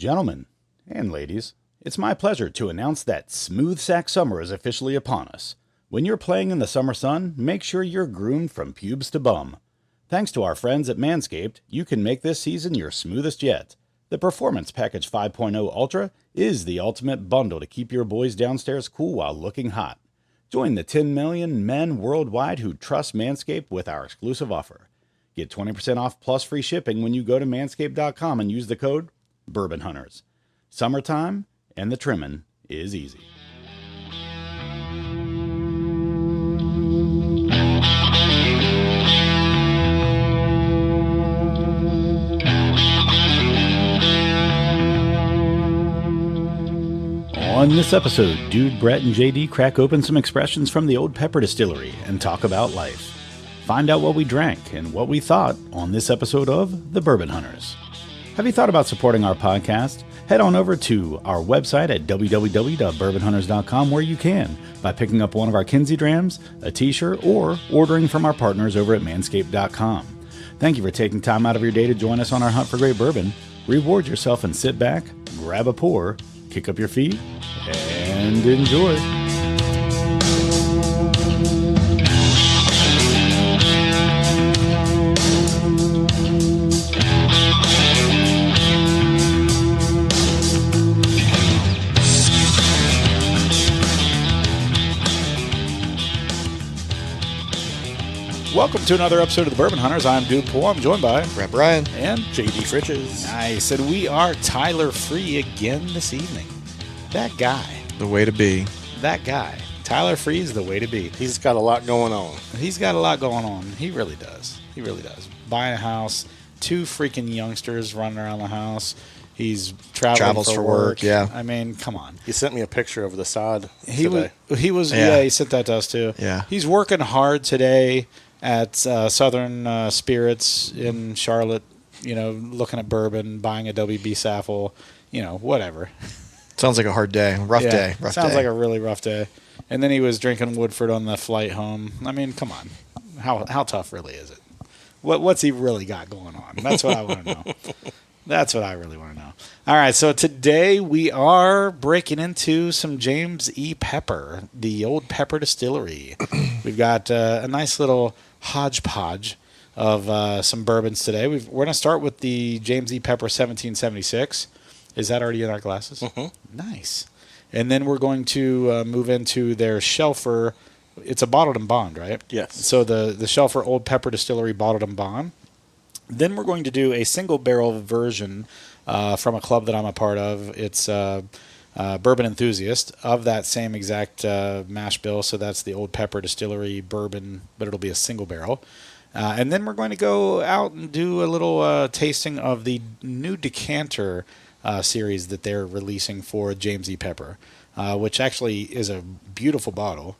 Gentlemen and ladies, it's my pleasure to announce that Smooth Sack Summer is officially upon us. When you're playing in the summer sun, make sure you're groomed from pubes to bum. Thanks to our friends at Manscaped, you can make this season your smoothest yet. The Performance Package 5.0 Ultra is the ultimate bundle to keep your boys downstairs cool while looking hot. Join the 10 million men worldwide who trust Manscaped with our exclusive offer. Get 20% off plus free shipping when you go to manscaped.com and use the code Bourbon Hunters. Summertime and the trimming is easy. On this episode, Dude, Brett, and JD crack open some expressions from the Old Pepper Distillery and talk about life. Find out what we drank and what we thought on this episode of The Bourbon Hunters. Have you thought about supporting our podcast? Head on over to our website at www.bourbonhunters.com where you can by picking up one of our Kinsey Drams, a t-shirt, or ordering from our partners over at manscaped.com. Thank you for taking time out of your day to join us on our hunt for great bourbon. Reward yourself and sit back, grab a pour, kick up your feet, and enjoy. Welcome to another episode of the Bourbon Hunters. I'm Dude Poole. I'm joined by Brett Bryan and JD Fritches. Nice. And we are Tyler Free again this evening. That guy. The way to be. That guy. Tyler Free is the way to be. He's got a lot going on. He's got a lot going on. He really does. He really does. Buying a house, 2 freaking youngsters running around the house. He's travels for work. Yeah. I mean, come on. He sent me a picture of the sod He today. he sent that to us too. Yeah. He's working hard today at Southern Spirits in Charlotte, looking at bourbon, buying a WB Saffel, whatever. Sounds like a hard day. Rough day. Sounds like a really rough day. And then he was drinking Woodford on the flight home. I mean, come on. How tough really is it? What's he really got going on? That's what I want to know. That's what I really want to know. All right, so today we are breaking into some James E. Pepper, the Old Pepper Distillery. We've got a nice little hodgepodge of some bourbons today. We're going to start with the James E. Pepper 1776. Is that already in our glasses? Mm-hmm. Nice. And then we're going to move into their Shelfer. It's a bottled and bond, right? Yes. So the Shelfer Old Pepper Distillery bottled and bond. Then we're going to do a single barrel version from a club that I'm a part of. It's Bourbon Enthusiast of that same exact mash bill. So that's the Old Pepper Distillery bourbon, but it'll be a single barrel. And then we're going to go out and do a little tasting of the new decanter series that they're releasing for James E. Pepper, which actually is a beautiful bottle.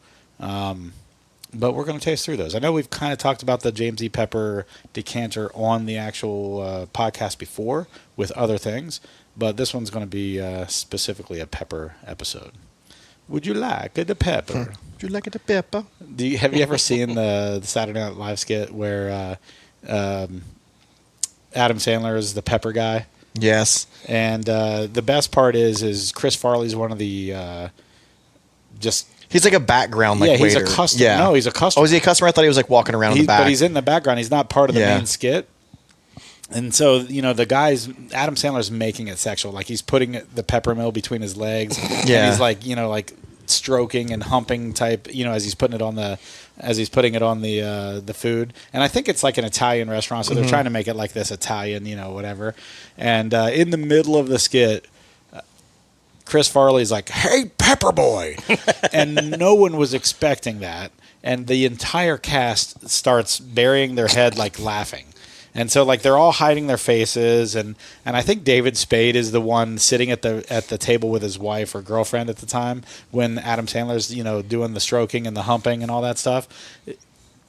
But we're going to taste through those. I know we've kind of talked about the James E. Pepper decanter on the actual podcast before with other things, but this one's going to be specifically a pepper epised. Would you like the pepper? Would you like the pepper? Have you ever seen the Saturday Night Live skit where Adam Sandler is the pepper guy? Yes. And the best part is Chris Farley's one of the He's like a background waiter. He's a customer. Yeah. No, he's a customer. Oh, is he a customer? I thought he was walking around in the back. But he's in the background. He's not part of the main skit. And so, the guys, Adam Sandler's making it sexual. Like he's putting the pepper mill between his legs. Yeah. And he's like stroking and humping type, as he's putting it on the food. And I think it's like an Italian restaurant, so they're trying to make it like this Italian, whatever. And in the middle of the skit, Chris Farley's like, "Hey, Pepper Boy," and no one was expecting that. And the entire cast starts burying their head, laughing. And so, they're all hiding their faces, and I think David Spade is the one sitting at the table with his wife or girlfriend at the time when Adam Sandler's doing the stroking and the humping and all that stuff.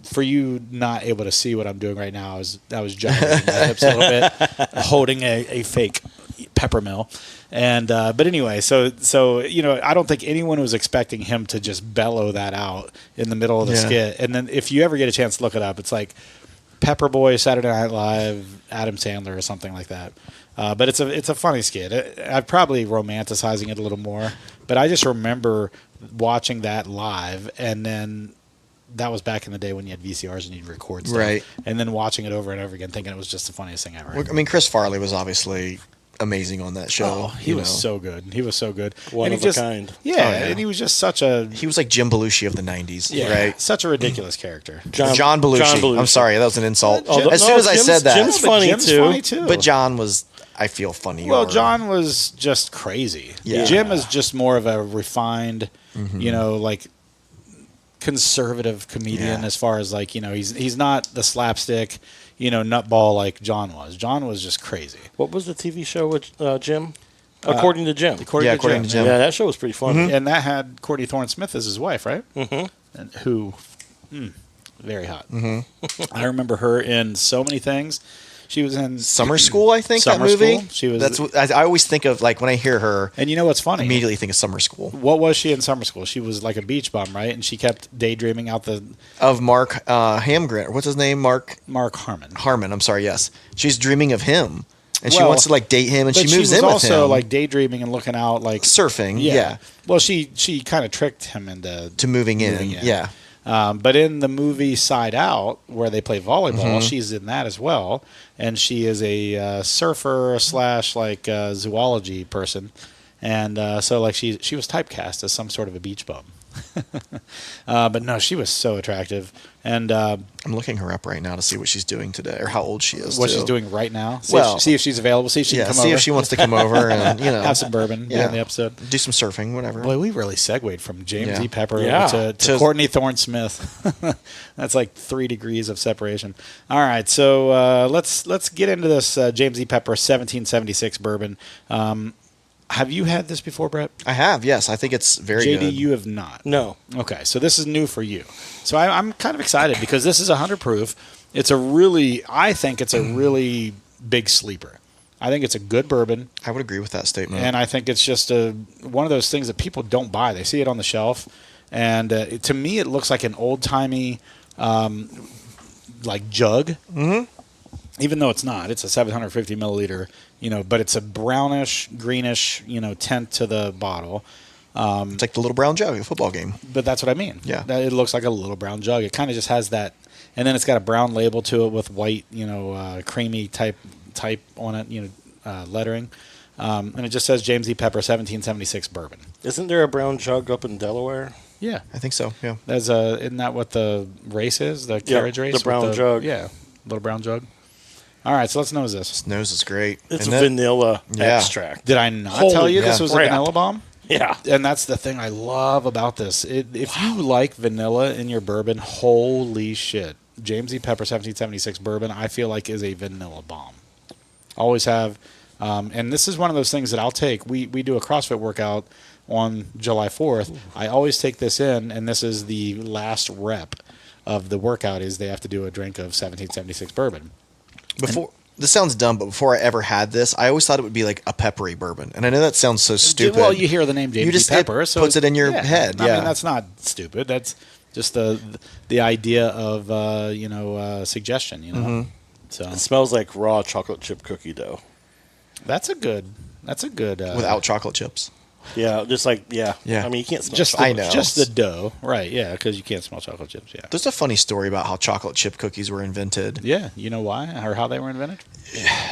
For you not able to see what I'm doing right now, I was gyrating my hips a little bit, holding a fake pepper mill. And but anyway, so I don't think anyone was expecting him to just bellow that out in the middle of the skit. And then if you ever get a chance to look it up, it's like Pepper Boy, Saturday Night Live, Adam Sandler, or something like that. But it's a funny skit. I'm probably romanticizing it a little more, but I just remember watching that live, and then that was back in the day when you had VCRs and you'd record stuff. Right. And then watching it over and over again, thinking it was just the funniest thing ever. I mean, Chris Farley was obviously amazing on that show. He was so good. He was so good. One of a kind. Yeah, and he was just such a... He was like Jim Belushi of the 90s, right? Such a ridiculous character. John Belushi. I'm sorry, that was an insult. As soon as I said that. Jim's funny too. But John was, I feel, funny. Well, John was just crazy. Yeah. Jim is just more of a refined, like conservative comedian as far as like, he's not the slapstick, nutball like John was. John was just crazy. What was the TV show with Jim? According to Jim. According to Jim. Yeah, that show was pretty funny. And that had Courtney Thorne-Smith as his wife, right? Mm-hmm. And who, very hot. Mm-hmm. I remember her in so many things. She was in Summer School, I think, Summer that movie. School. She was. That's what I always think of, like when I hear her. And you know what's funny? Immediately think of Summer School. What was she in Summer School? She was like a beach bum, right? And she kept daydreaming out of Mark Hamgren. What's his name? Mark Harmon. Harmon. I'm sorry. Yes, she's dreaming of him, and she wants to like date him, and she moves in with him. She was also like daydreaming and looking out, like surfing. Yeah. Well, she kind of tricked him into moving in. Yeah. But in the movie Side Out, where they play volleyball, she's in that as well, and she is a surfer / like zoology person, and so like she was typecast as some sort of a beach bum. But no, she was so attractive, and I'm looking her up right now to see what she's doing today or how old she is. What she's doing right now. See if she's available. See if she can come see over. if she wants to come over and have some bourbon. Be on the episode. Do some surfing, whatever. Boy, we really segued from James E. Pepper to Courtney Thorne-Smith. That's like 3 degrees of separation. All right, so let's get into this James E. Pepper 1776 bourbon. Have you had this before, Brett? I have, yes. I think it's very good. JD, you have not. No. Okay, so this is new for you. So I'm kind of excited because this is 100 proof. I think it's a really big sleeper. I think it's a good bourbon. I would agree with that statement. And I think it's just one of those things that people don't buy. They see it on the shelf, and to me it looks like an old-timey like jug. Mm-hmm. Even though it's not. It's a 750 milliliter, but it's a brownish, greenish, tint to the bottle. It's like the little brown jug at a football game. But that's what I mean. Yeah. It looks like a little brown jug. It kind of just has that, and then it's got a brown label to it with white, creamy type on it, lettering. And it just says James E. Pepper 1776 bourbon. Isn't there a brown jug up in Delaware? Yeah. I think so, yeah. Isn't that what the race is? The carriage race? The brown jug. Yeah. Little brown jug. All right, so let's nose this. This nose is great. It's vanilla extract. Did I not tell you this was a vanilla bomb? Yeah. And that's the thing I love about this. If you like vanilla in your bourbon, holy shit. James E. Pepper 1776 bourbon, I feel like is a vanilla bomb. Always have. And this is one of those things that I'll take. We do a CrossFit workout on July 4th. I always take this in, and this is the last rep of the workout is they have to do a drink of 1776 bourbon. This sounds dumb, but before I ever had this, I always thought it would be like a peppery bourbon. And I know that sounds so stupid. Well, you hear the name James E. Pepper. So puts it in your head. Yeah. I mean, that's not stupid. That's just the idea of, suggestion, Mm-hmm. So it smells like raw chocolate chip cookie dough. That's a good. Without chocolate chips. Yeah, just like, yeah. Yeah. I mean, you can't smell just the dough. Right, yeah, because you can't smell chocolate chips, yeah. There's a funny story about how chocolate chip cookies were invented. Yeah, you know why or how they were invented?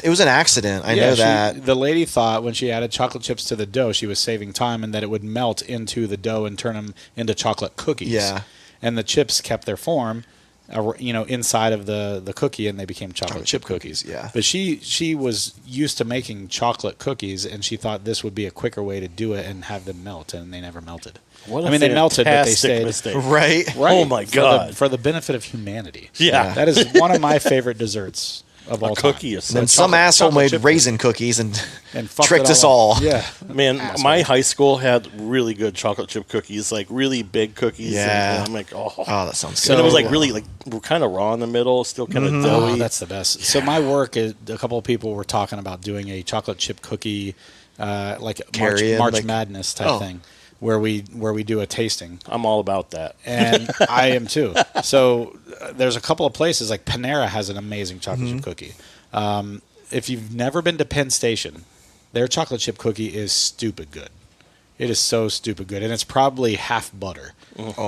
It was an accident. I know that. The lady thought when she added chocolate chips to the dough, she was saving time and that it would melt into the dough and turn them into chocolate cookies. Yeah. And the chips kept their form, inside of the cookie, and they became chocolate chip cookies. Yeah. But she was used to making chocolate cookies, and she thought this would be a quicker way to do it and have them melt, and they never melted. They melted, but they stayed. Mistake. Right. Oh, my God. For the benefit of humanity. Yeah. That is one of my favorite desserts of all time. Cookie is and then some asshole made raisin cookies and tricked us all. Yeah. Man, my high school had really good chocolate chip cookies, like really big cookies. Yeah. And I'm like, oh, that sounds good. And it was like really, like, kind of raw in the middle, still kind of doughy. Oh, that's the best. So my work, a couple of people were talking about doing a chocolate chip cookie, like March Madness type thing. Where we do a tasting. I'm all about that. And I am too. So there's a couple of places, like Panera has an amazing chocolate chip cookie. if you've never been to Penn Station, their chocolate chip cookie is stupid good. It is so stupid good, and it's probably half butter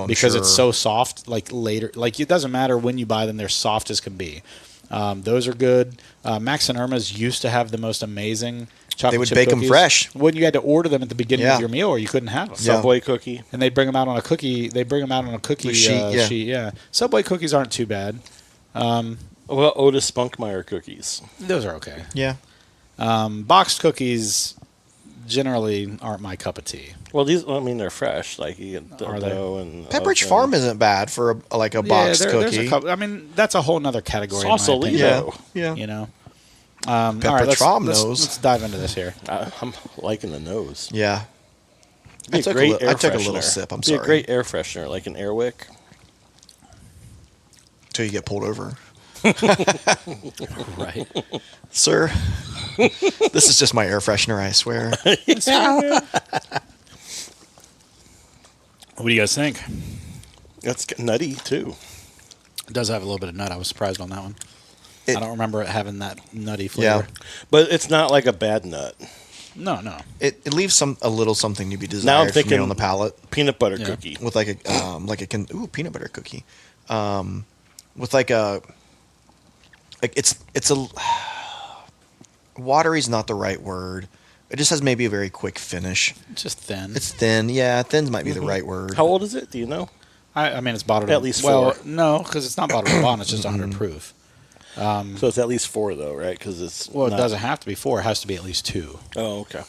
because it's so soft. Like it doesn't matter when you buy them; they're soft as can be. Those are good. Max and Irma's used to have the most amazing chocolate. They would chip bake cookies them fresh when you had to order them at the beginning of your meal, or you couldn't have them. Subway cookie, and they bring them out on a cookie. They bring them out on a cookie sheet. Yeah, Subway cookies aren't too bad. Well, Otis Spunkmeyer cookies. Those are okay. Yeah. Boxed cookies generally aren't my cup of tea. Well, they're fresh. Like you get dough and Pepperidge Farm isn't bad for a boxed cookie. That's a whole nother category. Sausalito. Yeah. You know. Pepperidge Farm nose. Let's dive into this here. I'm liking the nose. Yeah. I took a little sip. I'm sorry. Be a great air freshener, like an Airwick. Till you get pulled over. Right. Sir, this is just my air freshener, I swear. What do you guys think? That's nutty, too. It does have a little bit of nut. I was surprised on that one. I don't remember it having that nutty flavor. Yeah. But it's not like a bad nut. No. It leaves a little something to be desired Now I'm thinking on the palate. Peanut butter cookie. With peanut butter cookie. With it's a watery is not the right word. It just has maybe a very quick finish. It's just thin. It's thin. Yeah, thin might be the right word. How old is it? Do you know? I mean, it's bottled at least 4. Well, no, because it's not bottled in bond. It's just 100 proof. So it's at least 4, though, right? Because it doesn't have to be 4. It has to be at least 2. Oh, okay.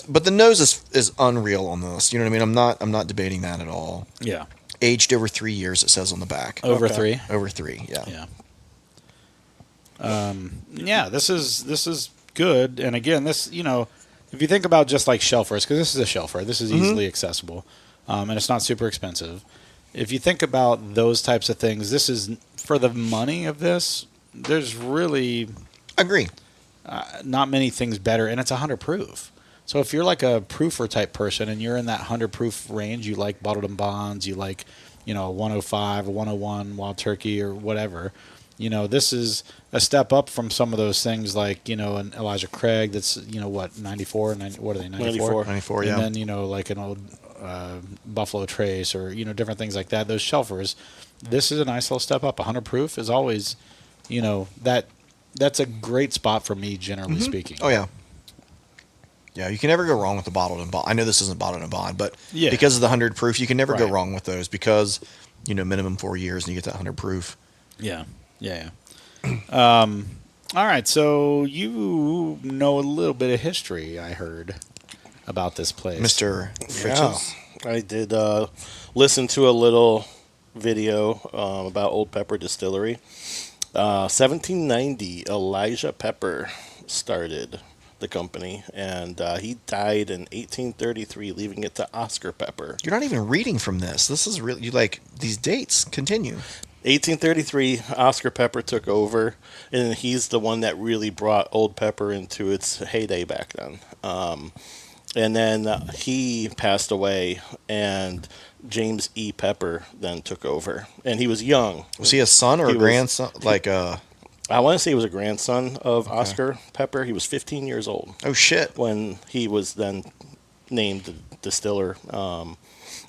But the nose is unreal on this. You know what I mean? I'm not debating that at all. Yeah. Aged over 3 years, it says on the back. Over 3. Over 3. Yeah. Yeah. This is good. And again, this if you think about just like shelfers, because this is a shelfer, this is easily accessible, and it's not super expensive. If you think about those types of things, this is for the money of this. There's really agree. Not many things better, and it's 100 proof. So if you're like a proofer type person and you're in that 100 proof range, you like bottled in bonds, you like, a 105, a 101 Wild Turkey or whatever. This is a step up from some of those things like, an Elijah Craig that's, 94, what are they, 94? 94, yeah. And then, like an old Buffalo Trace or, different things like that, those shelfers. This is a nice little step up. 100 proof is always, that's a great spot for me, generally speaking. Oh, yeah. Yeah, you can never go wrong with the bottled in bond. I know this isn't bottled in bond, but yeah. Because of the 100 proof, you can never go wrong with those because, minimum 4 years and you get that 100 proof. Yeah. All right, so you know a little bit of history, I heard, about this place. Mr. Fritches? Yeah, I did listen to a little video about Old Pepper Distillery. 1790, Elijah Pepper started the company, and he died in 1833, leaving it to Oscar Pepper. You're not even reading from this. This is really, these dates continue. 1833, Oscar Pepper took over, and he's the one that really brought Old Pepper into its heyday back then. And then he passed away, and James E. Pepper then took over, and he was young. Was he a son or a grandson? I want to say he was a grandson of Oscar Pepper. He was 15 years old. Oh, shit. When he was then named the distiller.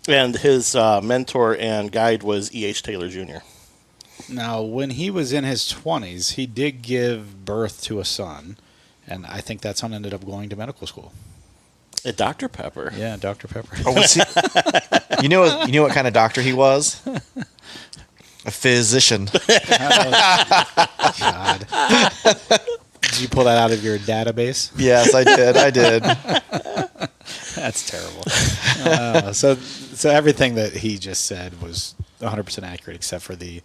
And his mentor and guide was E.H. Taylor Jr. Now, when he was in his 20s, he did give birth to a son, and I think that son ended up going to medical school. At Dr. Pepper? Yeah, Dr. Pepper. Oh, was he? You know what kind of doctor he was? A physician. God. Did you pull that out of your database? Yes, I did. That's terrible. So everything that he just said was 100% accurate, except for the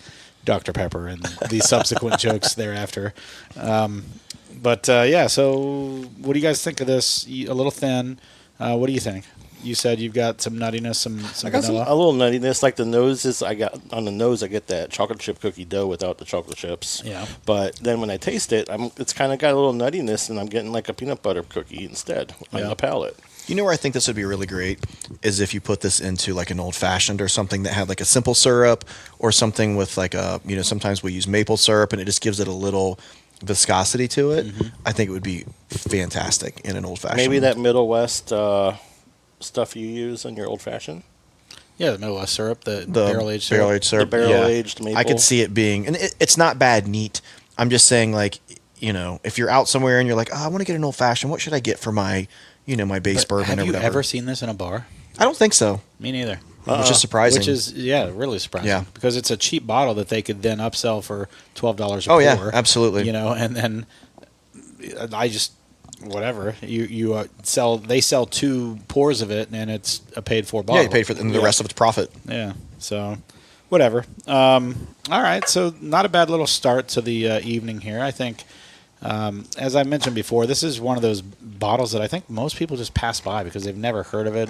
Dr. Pepper and the subsequent jokes thereafter. Yeah, so what do you guys think of this? A little thin. What do you think? You said you've got some nuttiness, some I got vanilla. a little nuttiness, like the noses. I got on the nose. I get that chocolate chip cookie dough without the chocolate chips. Yeah. But then when I taste it, it's kind of got a little nuttiness, and I'm getting like a peanut butter cookie instead on the palate. You know where I think this would be really great is if you put this into like an old fashioned or something that had like a simple syrup or something with like sometimes we use maple syrup and it just gives it a little viscosity to it, I think it would be fantastic in an old fashioned. Maybe that Middle West stuff you use in your old fashioned. Yeah, the Middle West syrup, the barrel-aged syrup. Barrel-aged syrup. The barrel-aged maple. I could see it being, and it's not bad neat. I'm just saying, like, if you're out somewhere and you're like, I want to get an old fashioned, what should I get for my, my base bourbon Have or you whatever? ever seen this in a bar? I don't think so. Me neither. Which is surprising. Which is, really surprising. Yeah. Because it's a cheap bottle that they could then upsell for $12 a pour. Oh, yeah, absolutely. And then I just, whatever. You they sell 2 pours of it, and it's a paid-for bottle. Yeah, you paid for it, and the rest of it's profit. Yeah, so whatever. All right, so not a bad little start to the evening here. I think, as I mentioned before, this is one of those bottles that I think most people just pass by because they've never heard of it.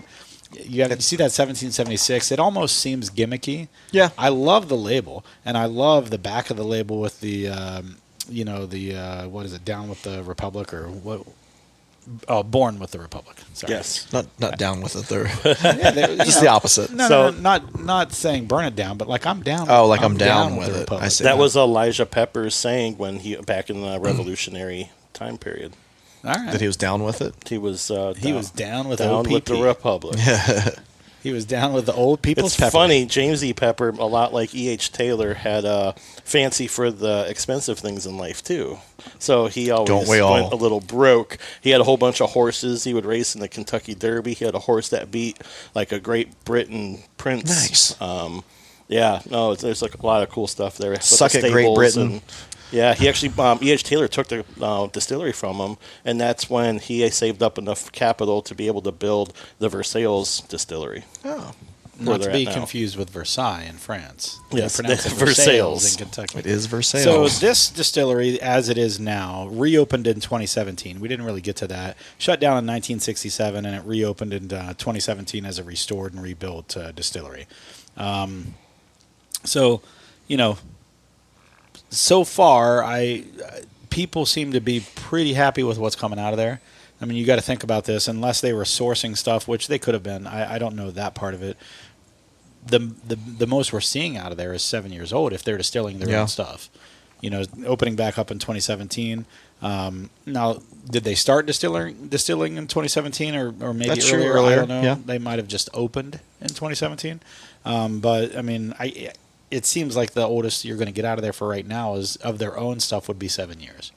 You see that 1776. It almost seems gimmicky. Yeah. I love the label, and I love the back of the label with the, what is it, Down with the Republic or what? Oh, Born with the Republic. Sorry. Yes. Not down with it. They're Yeah, just the opposite. No, not saying burn it down, but like I'm down. Oh, like I'm down with the it. Republic. I see. That was Elijah Pepper's saying when back in the Revolutionary time period. All right. That he was down with it. He was down with down OPP. with the Republic. He was down with the old people's It's pepper. funny, James E. Pepper, a lot like E.H. Taylor, had a fancy for the expensive things in life, too. So he always went a little broke. He had a whole bunch of horses. He would race in the Kentucky Derby. He had a horse that beat like a Great Britain prince. Nice. There's like a lot of cool stuff there. With Suck the at Great Britain. And, yeah, he actually, E.H. Taylor took the distillery from him, and that's when he saved up enough capital to be able to build the Versailles distillery. Oh. Not to be confused with Versailles in France. Yes, They pronounce it Versailles in Kentucky. It is Versailles. So this distillery, as it is now, reopened in 2017. We didn't really get to that. Shut down in 1967, and it reopened in 2017 as a restored and rebuilt distillery. So far, people seem to be pretty happy with what's coming out of there. I mean, you got to think about this. Unless they were sourcing stuff, which they could have been, I don't know that part of it. The most we're seeing out of there is 7 years old if they're distilling their own stuff. Opening back up in 2017. Now, did they start distilling in 2017 or maybe That's earlier? true, I don't know. yeah. They might have just opened in 2017. But I mean, it seems like the oldest you're going to get out of there for right now is of their own stuff would be 7 years.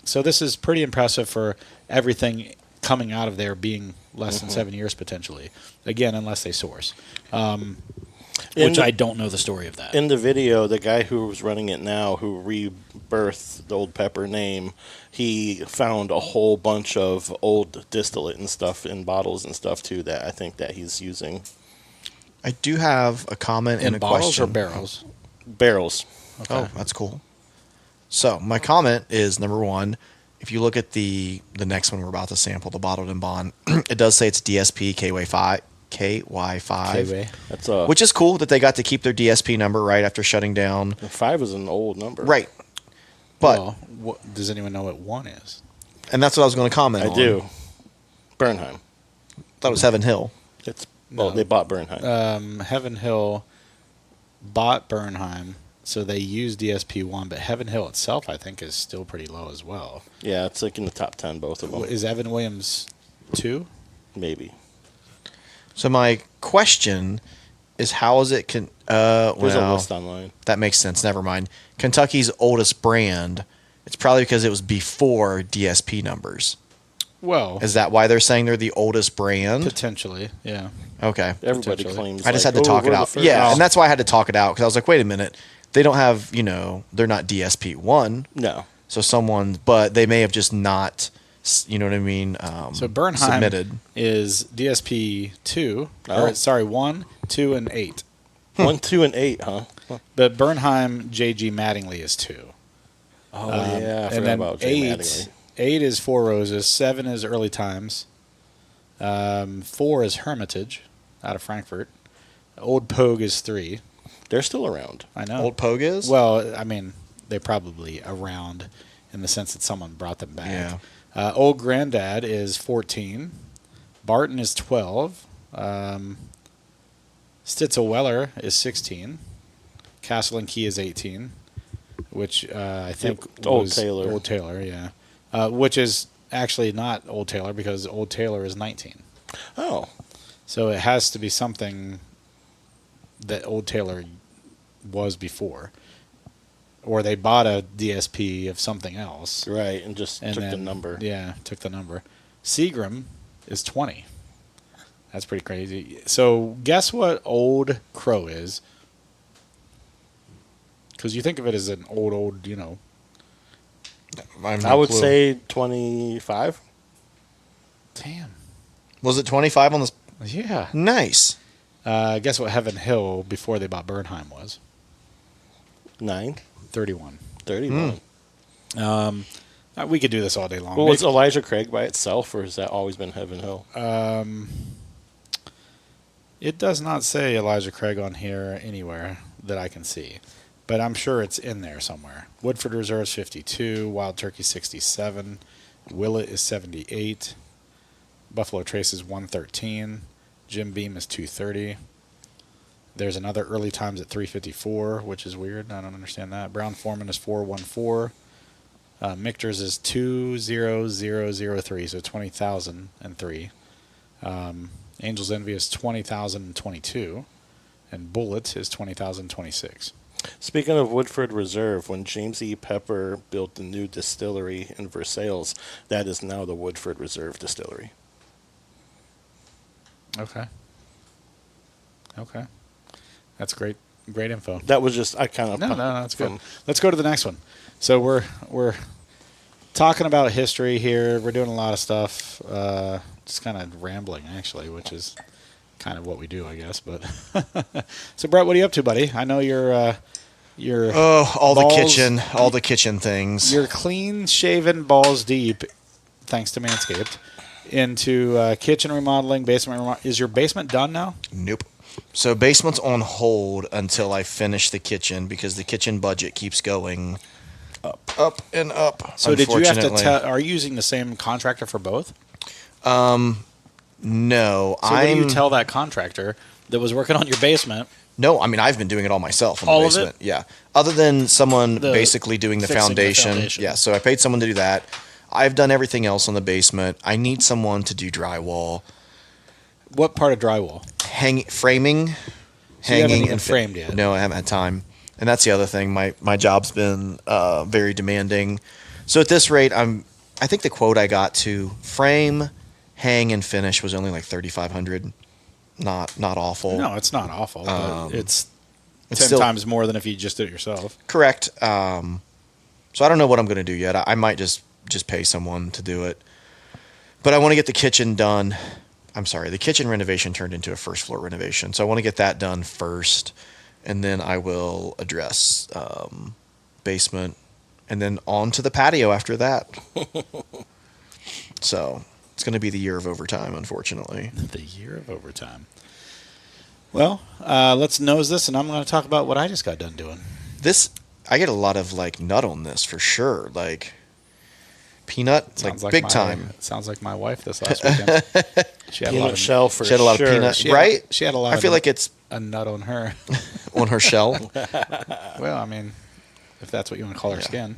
So this is pretty impressive for everything coming out of there being less than 7 years potentially. Again, unless they source. Which I don't know the story of that. In the video, the guy who was running it now, who rebirthed the Old Pepper name, he found a whole bunch of old distillate and stuff in bottles and stuff too that I think that he's using. I do have a comment and a bottles question. or barrels? Barrels. Okay. Oh, that's cool. So my comment is, number one, if you look at the next one we're about to sample, the bottled and bond, it does say it's DSP KY5. KY. That's Which is cool that they got to keep their DSP number right after shutting down. 5 is an old number. Right. But Does anyone know what 1 is? and that's what I was going to comment on. I do. Bernheim. Thought it was Heaven Hill. They bought Bernheim. Heaven Hill bought Bernheim, so they used DSP-1, but Heaven Hill itself, I think, is still pretty low as well. Yeah, it's like in the top 10, both of them. Is Evan Williams 2? Maybe. So my question is, how is it? There's a list online. That makes sense. Never mind. Kentucky's oldest brand. It's probably because it was before DSP numbers. Well, Is that why they're saying they're the oldest brand? potentially, yeah. Okay. Everybody Potentially. claims. I just like, had to talk we're it the out. first. Yeah, and that's why I had to talk it out, because I was like, wait a minute. They don't have, they're not DSP-1. No. So but they may have just not, you know what I mean, So Bernheim submitted. is DSP-2, Oh. 1, 2, and 8. 1, 2, and 8, huh? But Bernheim J.G. Mattingly is 2. Oh, yeah. I and forgot then about Jay 8 Mattingly. 8 is Four Roses, 7 is Early Times, 4 is Hermitage out of Frankfurt, Old Pogue is 3. They're still around. I know. Old Pogue is? Well, I mean, they're probably around in the sense that someone brought them back. Yeah. Old Granddad is 14. Barton is 12. Stitzel Weller is 16. Castle and Key is 18. which I think Old was Taylor. Old Taylor, yeah. Which is actually not Old Taylor because Old Taylor is 19. Oh. So it has to be something that Old Taylor was before. Or they bought a DSP of something else. Right, and just took the number. Yeah, took the number. Seagram is 20. That's pretty crazy. So guess what Old Crow is? Because you think of it as an old, I would say 25. Damn. Was it 25 on this? Yeah. Nice. Guess what Heaven Hill before they bought Bernheim was? 9. 31. 31. We could do this all day long. Well, was Elijah Craig by itself, or has that always been Heaven Hill? It does not say Elijah Craig on here anywhere that I can see, but I'm sure it's in there somewhere. Woodford Reserve is 52, Wild Turkey 67, Willet is 78, Buffalo Trace is 113, Jim Beam is 230. There's another Early Times at 354, which is weird. I don't understand that. Brown Foreman is 414. Michter's is 20003, so 20,003. Angel's Envy is 20,022, and Bullet is 20,026. Speaking of Woodford Reserve, when James E. Pepper built the new distillery in Versailles, that is now the Woodford Reserve Distillery. Okay. That's great info. That was just, I kind of... No, that's good. Let's go to the next one. So we're talking about history here. We're doing a lot of stuff. Just kind of rambling, actually, which is kind of what we do, I guess. But so, Brett, what are you up to, buddy? I know you're all the kitchen things. You're clean shaven, balls deep, thanks to Manscaped, into kitchen remodeling, basement remodeling. Is your basement done now? Nope. So basement's on hold until I finish the kitchen because the kitchen budget keeps going up and up. So did you have to tell? Are you using the same contractor for both? No. So what do you tell that contractor that was working on your basement? No, I mean I've been doing it all myself in the basement. Of it? Yeah. Other than someone basically doing the foundation. Yeah. So I paid someone to do that. I've done everything else on the basement. I need someone to do drywall. What part of drywall? Framing, so you haven't hanging, even and framed yet. No, I haven't had time. And that's the other thing. My job's been very demanding. So at this rate, I think the quote I got to frame, hang, and finish was only like $3,500. Not awful. No, it's not awful. But it's 10 still times more than if you just did it yourself. Correct. So I don't know what I'm going to do yet. I might just pay someone to do it. But I want to get the kitchen done. I'm sorry, the kitchen renovation turned into a first floor renovation. So I want to get that done first, and then I will address basement, and then on to the patio after that. So it's going to be the year of overtime, unfortunately. The year of overtime. Well, let's nose this, and I'm going to talk about what I just got done doing. I get a lot of nut on this for sure. Peanut, big time. Sounds like my wife this last weekend. She had peanut shell for sure. She had a lot of peanut, right? She had a lot. I feel like it's a nut on her. On her shell. Well, I mean, if that's what you want to call her skin.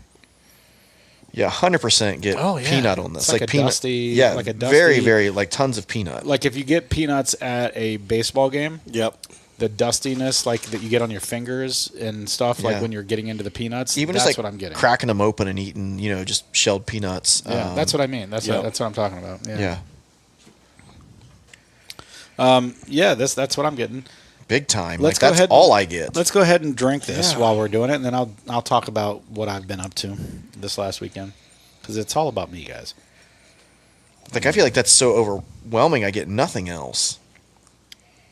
Yeah, 100% get peanut on this. It's like a peanut, dusty, like a dusty, very, very tons of peanut. Like if you get peanuts at a baseball game. Yep. The dustiness, that you get on your fingers and stuff, when you're getting into the peanuts. Even that's just what I'm getting. Cracking them open and eating, just shelled peanuts. Yeah, that's what I mean. That's what I'm talking about. Yeah. That's what I'm getting. Big time. That's all I get. Let's go ahead and drink this while we're doing it, and then I'll talk about what I've been up to this last weekend, because it's all about me, guys. I feel like that's so overwhelming. I get nothing else.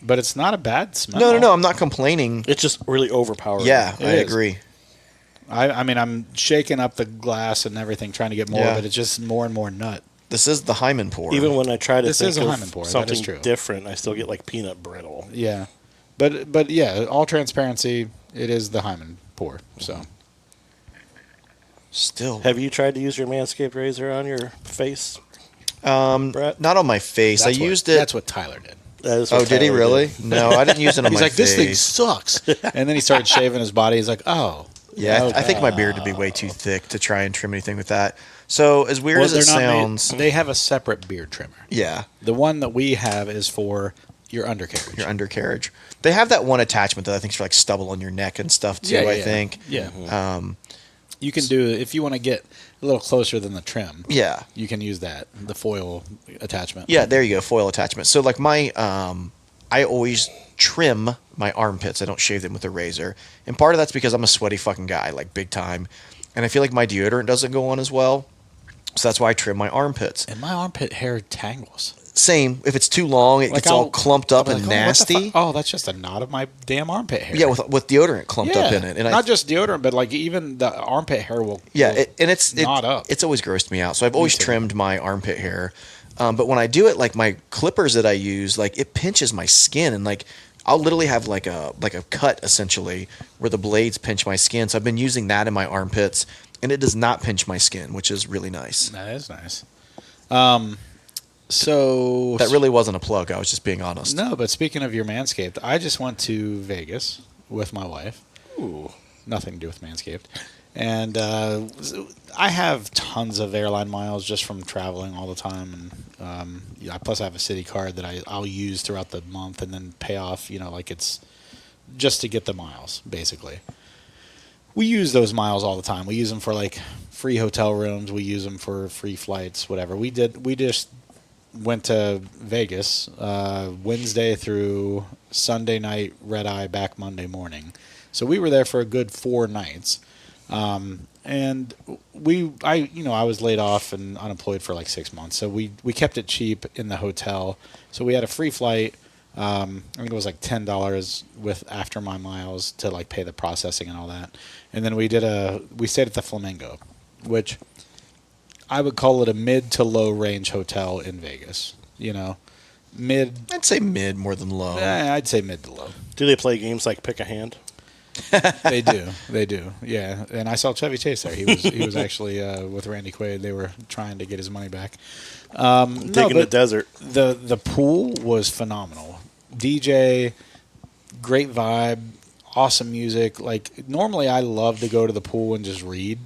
But it's not a bad smell. No. I'm not complaining. It's just really overpowering. Yeah, I agree. I mean, I'm shaking up the glass and everything, trying to get more, but it's just more and more nut. This is the Hyman pour. Even when I try to think of something true. different, I still get peanut brittle. Yeah. But yeah, all transparency, it is the Hyman pour. So. Still. Have you tried to use your Manscaped razor on your face? Brett? Not on my face. I used it. That's what Tyler did. Did he really? No, I didn't use it on my face. He's like, this thing sucks. And then he started shaving his body. He's like, oh, Yeah, Okay. I think my beard would be way too thick to try and trim anything with that. So as weird as it sounds, they have a separate beard trimmer. yeah, The one that we have is for your undercarriage. your undercarriage. They have that one attachment that I think is for like stubble on your neck and stuff too. I think. Yeah. You can do, if you want to get a little closer than the trim. Yeah. You can use that, the foil attachment. Yeah, there you go, foil attachment. So like my, I always trim my armpits. I don't shave them with a razor, and part of that's because I'm a sweaty fucking guy, like big time, and I feel like my deodorant doesn't go on as well. So that's why I trim my armpits. And my armpit hair tangles. Same. If it's too long, it gets all clumped up and nasty. Oh, that's just a knot of my damn armpit hair. Yeah, with deodorant clumped up in it. And not just deodorant, but like even the armpit hair will. It's knot up. It's always grossed me out. So I've always trimmed my armpit hair. But when I do it, like my clippers that I use, like it pinches my skin, and like I'll literally have like a cut essentially where the blades pinch my skin. So I've been using that in my armpits, and it does not pinch my skin, which is really nice. That is nice. So that really wasn't a plug. I was just being honest. No, but speaking of your Manscaped, I just went to Vegas with my wife. Ooh, nothing to do with Manscaped. And I have tons of airline miles just from traveling all the time, and plus I have a city card that I'll use throughout the month and then pay off. Like it's just to get the miles, basically. We use those miles all the time. We use them for like free hotel rooms. We use them for free flights, whatever. We just went to Vegas Wednesday through Sunday night, red eye, back Monday morning. So we were there for a good 4 nights. And I was laid off and unemployed for like 6 months. So we kept it cheap in the hotel. So we had a free flight. I think it was like $10 with after my miles to like pay the processing and all that. And then we stayed at the Flamingo, which I would call it a mid to low range hotel in Vegas. Mid. I'd say mid more than low. I'd say mid to low. Do they play games like pick a hand? They do. Yeah, and I saw Chevy Chase there. He was actually with Randy Quaid. They were trying to get his money back. Taking the desert. The pool was phenomenal. DJ, great vibe, awesome music. Like normally, I love to go to the pool and just read.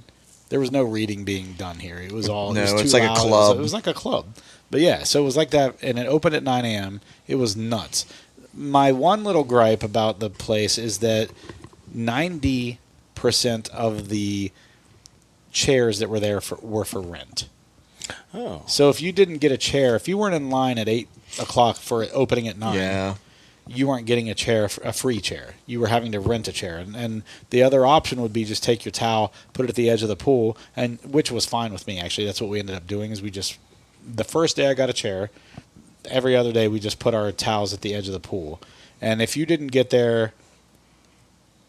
There was no reading being done here. It was all it's like a club. It was like a club. But yeah, so it was like that, and it opened at 9 a.m. It was nuts. My one little gripe about the place is that 90% of the chairs that were there were for rent. Oh. So if you didn't get a chair, if you weren't in line at 8 o'clock for opening at 9, you weren't getting a free chair. You were having to rent a chair. And the other option would be just take your towel, put it at the edge of the pool, and which was fine with me, actually. That's what we ended up doing is the first day I got a chair, every other day we just put our towels at the edge of the pool. And if you didn't get there...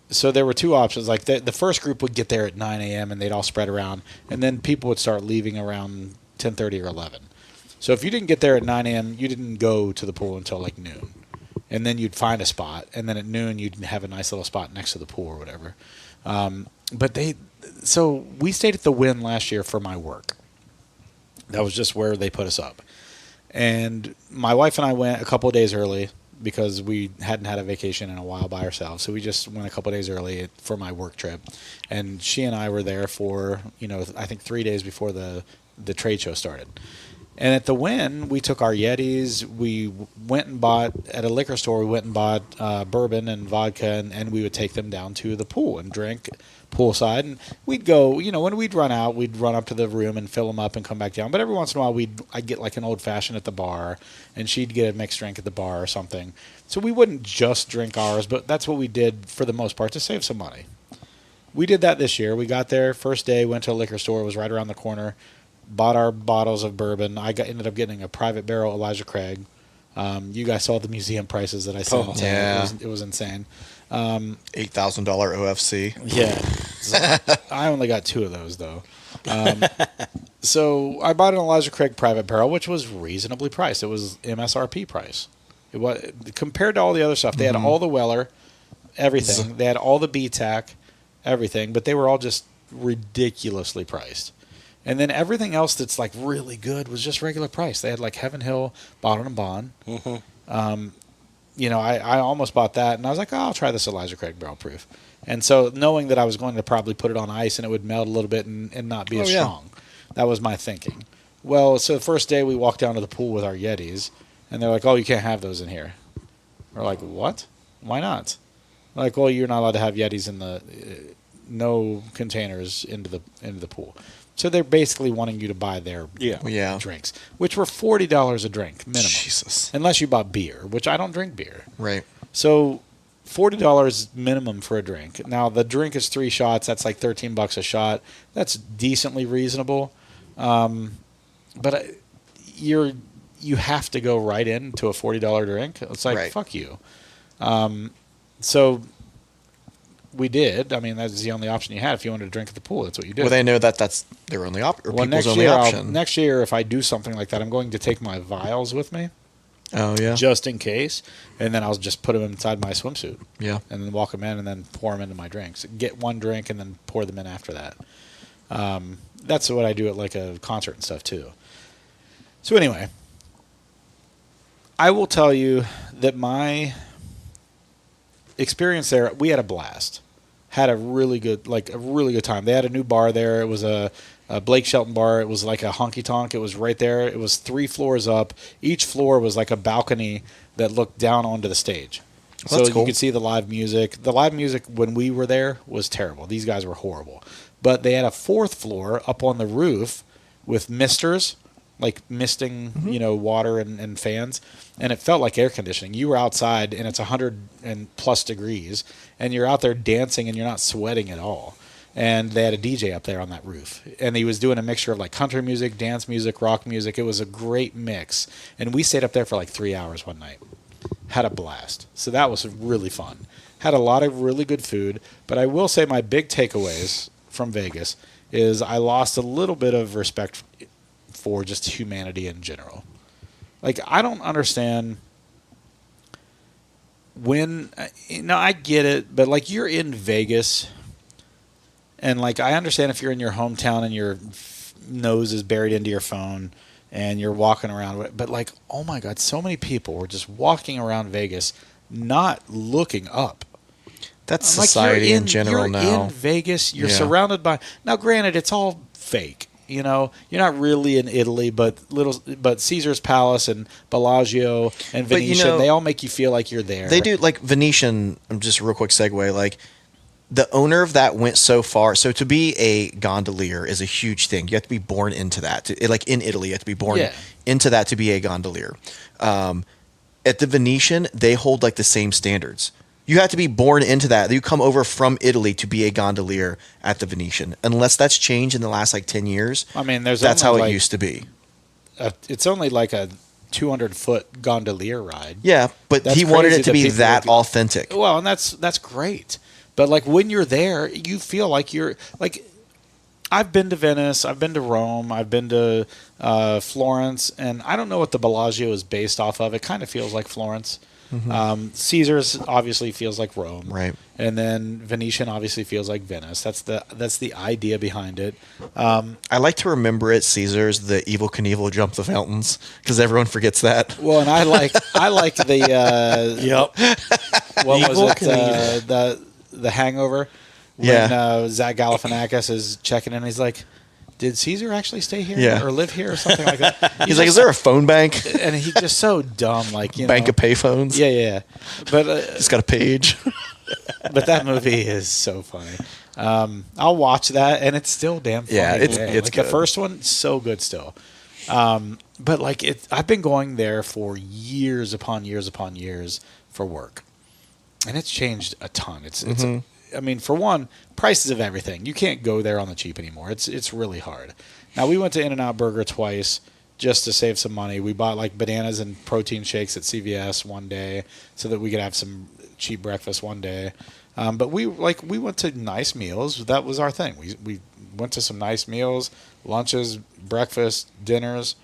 So there were 2 options. Like the first group would get there at 9 a.m. and they'd all spread around, and then people would start leaving around 10:30 or 11. So if you didn't get there at 9 a.m., you didn't go to the pool until like noon, and then you'd find a spot, and then at noon you'd have a nice little spot next to the pool or whatever. So we stayed at the Wynn last year for my work. That was just where they put us up, and my wife and I went a couple of days early, because we hadn't had a vacation in a while by ourselves. So we just went a couple of days early for my work trip. And she and I were there for, I think 3 days before the trade show started. And at the Wynn, we took our Yetis. We went and bought, at a liquor store, we went and bought bourbon and vodka, and we would take them down to the pool and drink poolside. And we'd go, when we'd run out, we'd run up to the room and fill them up and come back down. But every once in a while, I'd get like an old-fashioned at the bar, and she'd get a mixed drink at the bar or something. So we wouldn't just drink ours, but that's what we did for the most part to save some money. We did that this year. We got there, first day, went to a liquor store. It was right around the corner. Bought our bottles of bourbon. Ended up getting a private barrel Elijah Craig. You guys saw the museum prices that I sent. Oh, yeah. It was insane. $8,000 OFC. Yeah. So I only got 2 of those, though. So I bought an Elijah Craig private barrel, which was reasonably priced. It was MSRP price. It was, compared to all the other stuff. They had all the Weller, everything. They had all the BTAC, everything. But they were all just ridiculously priced. And then everything else that's like really good was just regular price. They had like Heaven Hill, Bottled and Bond. Mm-hmm. I almost bought that, and I was like, I'll try this Elijah Craig Barrel Proof. And so knowing that I was going to probably put it on ice and it would melt a little bit and not be as strong. That was my thinking. Well, so the first day we walked down to the pool with our Yetis, and they're like, oh, you can't have those in here. We're like, what? Why not? They're like, well, you're not allowed to have Yetis in the no containers into the pool. So they're basically wanting you to buy their drinks, which were $40 a drink minimum. Jesus. Unless you bought beer, which I don't drink beer. Right. So $40 minimum for a drink. Now the drink is 3 shots. That's like $13 a shot. That's decently reasonable. But you have to go right into a $40 drink. It's like, fuck you. So we did. I mean, that's the only option you had. If you wanted to drink at the pool, that's what you did. Well, they know that's their only option, or people's only option. Next year, if I do something like that, I'm going to take my vials with me. Oh, yeah. Just in case. And then I'll just put them inside my swimsuit. Yeah. And then walk them in and then pour them into my drinks. Get one drink and then pour them in after that. That's what I do at like a concert and stuff too. So anyway, I will tell you that my experience there, we had a blast. Had a really good time. They had a new bar there. It was a Blake Shelton bar. It was like a honky tonk. It was right there. It was 3 floors up. Each floor was like a balcony that looked down onto the stage. Well, so you could see the live music. The live music when we were there was terrible. These guys were horrible. But they had a 4th floor up on the roof with misters, like misting, water and fans. And it felt like air conditioning. You were outside and it's 100 and plus degrees and you're out there dancing and you're not sweating at all. And they had a DJ up there on that roof. And he was doing a mixture of like country music, dance music, rock music. It was a great mix. And we stayed up there for like 3 hours one night. Had a blast. So that was really fun. Had a lot of really good food. But I will say my big takeaways from Vegas is I lost a little bit of respect for just humanity in general. Like, I don't understand when, I get it, but like you're in Vegas and like I understand if you're in your hometown and your nose is buried into your phone and you're walking around, but like, oh my God, so many people were just walking around Vegas not looking up. That's society in general now. You're in Vegas. You're surrounded by... Now, granted, it's all fake. You're not really in Italy, but Caesar's Palace and Bellagio and Venetian, they all make you feel like you're there. They do, like Venetian, just a real quick segue, like the owner of that went so far. So to be a gondolier is a huge thing. You have to be born into that. Like in Italy, you have to be born into that to be a gondolier. At the Venetian, they hold like the same standards. You have to be born into that. You come over from Italy to be a gondolier at the Venetian. Unless that's changed in the last like 10 years. I mean, that's how it used to be. It's only like a 200-foot gondolier ride. Yeah, but he wanted it to be that authentic. Well, and that's great. But like when you're there, you feel like you're like. I've been to Venice. I've been to Rome. I've been to Florence, and I don't know what the Bellagio is based off of. It kind of feels like Florence. Mm-hmm. Caesar's obviously feels like Rome, right? And then Venetian obviously feels like Venice. That's the idea behind it. I like to remember at Caesar's the Evel Knievel jump the fountains because everyone forgets that. Well, and I like the what was it? The Hangover. When Zach Galifianakis is checking in, he's like, did Caesar actually stay here or live here or something like that? He's like, is there a phone bank? And he's just so dumb, like, bank of payphones. Yeah. But it's got a page. But that movie is so funny. I'll watch that, and it's still damn funny. Yeah, it's like good. The first one, so good still. But like I've been going there for years upon years upon years for work, and it's changed a ton. It's I mean, for one, prices of everything. You can't go there on the cheap anymore. It's really hard. Now, we went to In-N-Out Burger twice just to save some money. We bought like bananas and protein shakes at CVS one day so that we could have some cheap breakfast one day. But we went to nice meals. That was our thing. We went to some nice meals, lunches, breakfast, dinners,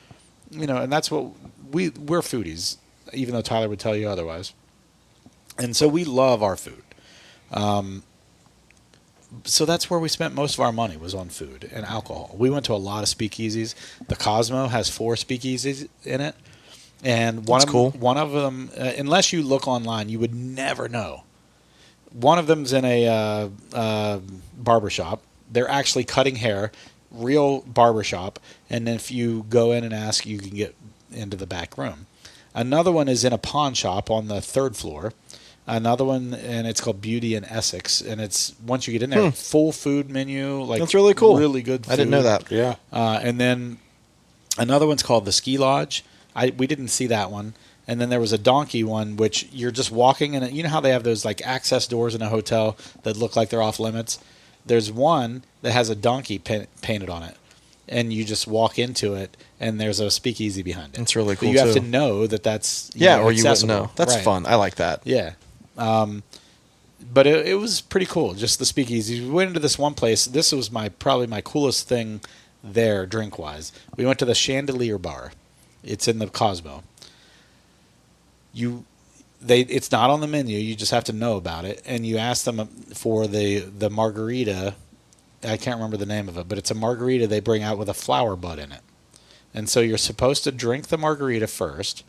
and that's what we're foodies, even though Tyler would tell you otherwise. And so we love our food. So that's where we spent most of our money, was on food and alcohol. We went to a lot of speakeasies. The Cosmo has 4 speakeasies in it. And one of them, unless you look online, you would never know. One of them's in a barber shop. They're actually cutting hair, real barber shop. And if you go in and ask, you can get into the back room. Another one is in a pawn shop on the 3rd floor. Another one, and it's called Beauty in Essex. And it's, once you get in there, full food menu. Like, that's really cool. Really good food. I didn't know that. Yeah. And then another one's called the Ski Lodge. We didn't see that one. And then there was a donkey one, which you're just walking in. You know how they have those like access doors in a hotel that look like they're off limits? There's one that has a donkey painted on it. And you just walk into it, and there's a speakeasy behind it. That's really cool, but you have too. to know that that's or you wouldn't accessible. know. That's Right. fun. I like that. Yeah. But it was pretty cool, just the speakeasy. We went into this one place. This was probably my coolest thing there, drink-wise. We went to the Chandelier Bar. It's in the Cosmo. It's not on the menu. You just have to know about it. And you ask them for the margarita. I can't remember the name of it, but it's a margarita they bring out with a flower bud in it. And so you're supposed to drink the margarita first,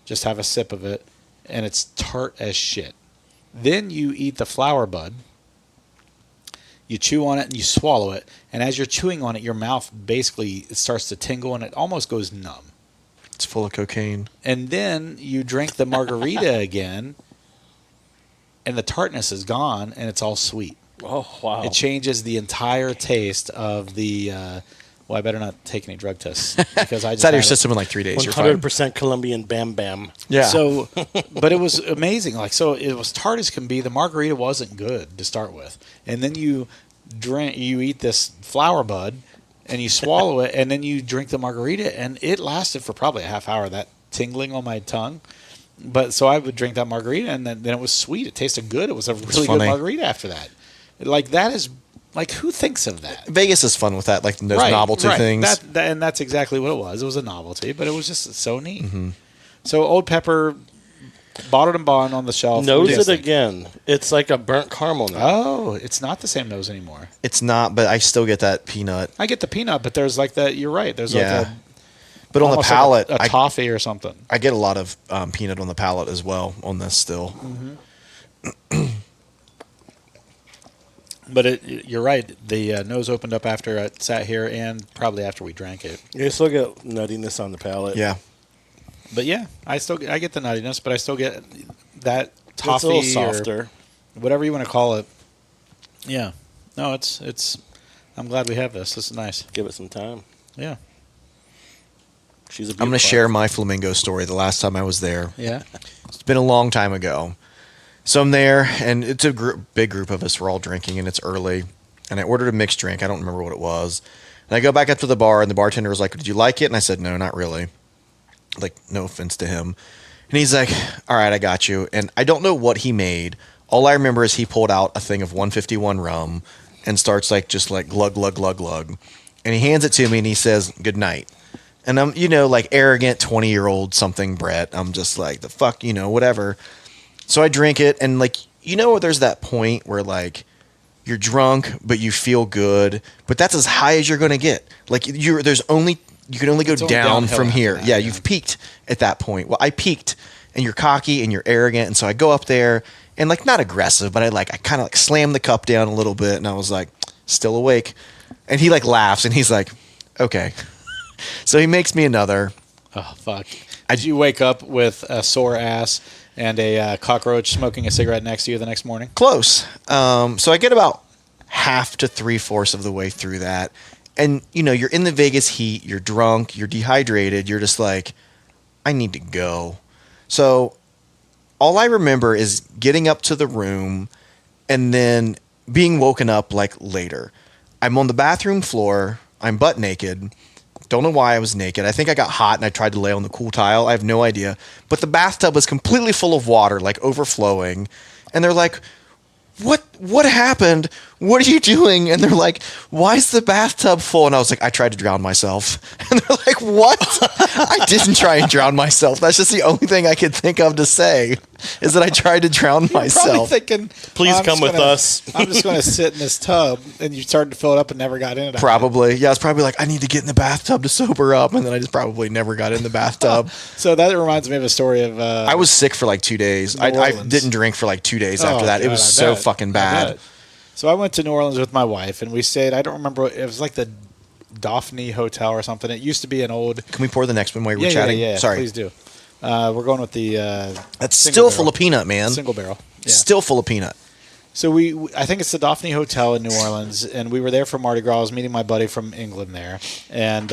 just have a sip of it, and it's tart as shit. Then you eat the flower bud, you chew on it, and you swallow it. And as you're chewing on it, your mouth basically starts to tingle, and it almost goes numb. It's full of cocaine. And then you drink the margarita again, and the tartness is gone, and it's all sweet. Oh, wow. It changes the entire taste of the... well, I better not take any drug tests because I just It's out of your had it. system in like 3 days. You're fine. 100% Colombian Bam Bam. Yeah. So, but it was amazing. Like, so it was tart as can be. The margarita wasn't good to start with, and then you eat this flower bud, and you swallow it, and then you drink the margarita, and it lasted for probably a half hour. That tingling on my tongue. But so I would drink that margarita, and then it was sweet. It tasted good. It was a really good margarita after that. Like, that is, like, who thinks of that? Vegas is fun with that, like those novelty things. And that's exactly what it was. It was a novelty, but it was just so neat. Mm-hmm. So Old Pepper, bottled and bond on the shelf. Nose it again. It's like a burnt caramel now. Oh, it's not the same nose anymore. It's not, but I still get that peanut. I get the peanut, but there's like that. You're right. There's like but on the palate, like a toffee or something. I get a lot of peanut on the palate as well on this still. Mm-hmm. But you're right. The nose opened up after it sat here, and probably after we drank it. You still get nuttiness on the palate. Yeah. But yeah, I get the nuttiness, but I still get that toffee. It's a little softer, or whatever you want to call it. Yeah. No, it's. I'm glad we have this. This is nice. Give it some time. Yeah. I'm going to share my flamingo story. The last time I was there. Yeah. It's been a long time ago. So I'm there, and it's a big group of us. We're all drinking, and it's early. And I ordered a mixed drink. I don't remember what it was. And I go back up to the bar, and the bartender was like, "Did you like it?" And I said, "No, not really." Like, no offense to him. And he's like, "All right, I got you." And I don't know what he made. All I remember is he pulled out a thing of 151 rum and starts just glug, glug, glug, glug. And he hands it to me, and he says, "Good night." And I'm, like arrogant 20-year-old something Brett. I'm just like, the fuck, whatever. So I drink it, and there's that point where you're drunk, but you feel good, but that's as high as you're going to get. You can only go down from here. That, yeah, you've peaked at that point. Well, I peaked, and you're cocky and you're arrogant, and so I go up there and not aggressive, but I kind of slam the cup down a little bit, and I was like, still awake, and he laughs, and he's like, okay. So he makes me another. Oh fuck! Did you wake up with a sore ass and a cockroach smoking a cigarette next to you the next morning? Close. So I get about half to 3/4 of the way through that. And, you're in the Vegas heat. You're drunk. You're dehydrated. You're just like, I need to go. So all I remember is getting up to the room and then being woken up later. I'm on the bathroom floor. I'm butt naked. Don't know why I was naked. I think I got hot and I tried to lay on the cool tile. I have no idea. But the bathtub was completely full of water, overflowing. And they're like, what happened? What are you doing? And they're like, why is the bathtub full? And I was like, I tried to drown myself. And they're like, what? I didn't try and drown myself. That's just the only thing I could think of to say. is that I tried to drown You're probably myself. thinking, Please I'm come just with gonna- us. I'm just going to sit in this tub, and you started to fill it up and never got in it. Probably. Yeah, I was probably like, I need to get in the bathtub to sober up. And then I just probably never got in the bathtub. So that reminds me of a story of. I was sick for like 2 days. New I Orleans. didn't drink for like 2 days after Oh, that. It God, was I so bet. fucking I bad. bet. So I went to New Orleans with my wife, and we stayed. I don't remember. It was like the Daphne Hotel or something. It used to be an old. Can we pour the next one while we're Yeah, chatting? yeah, yeah. Sorry. Please do. We're going with the. That's single still full of barrel. peanut, man. Single barrel. Yeah. Still full of peanut. So I think it's the Daphne Hotel in New Orleans, and we were there for Mardi Gras. I was meeting my buddy from England there, and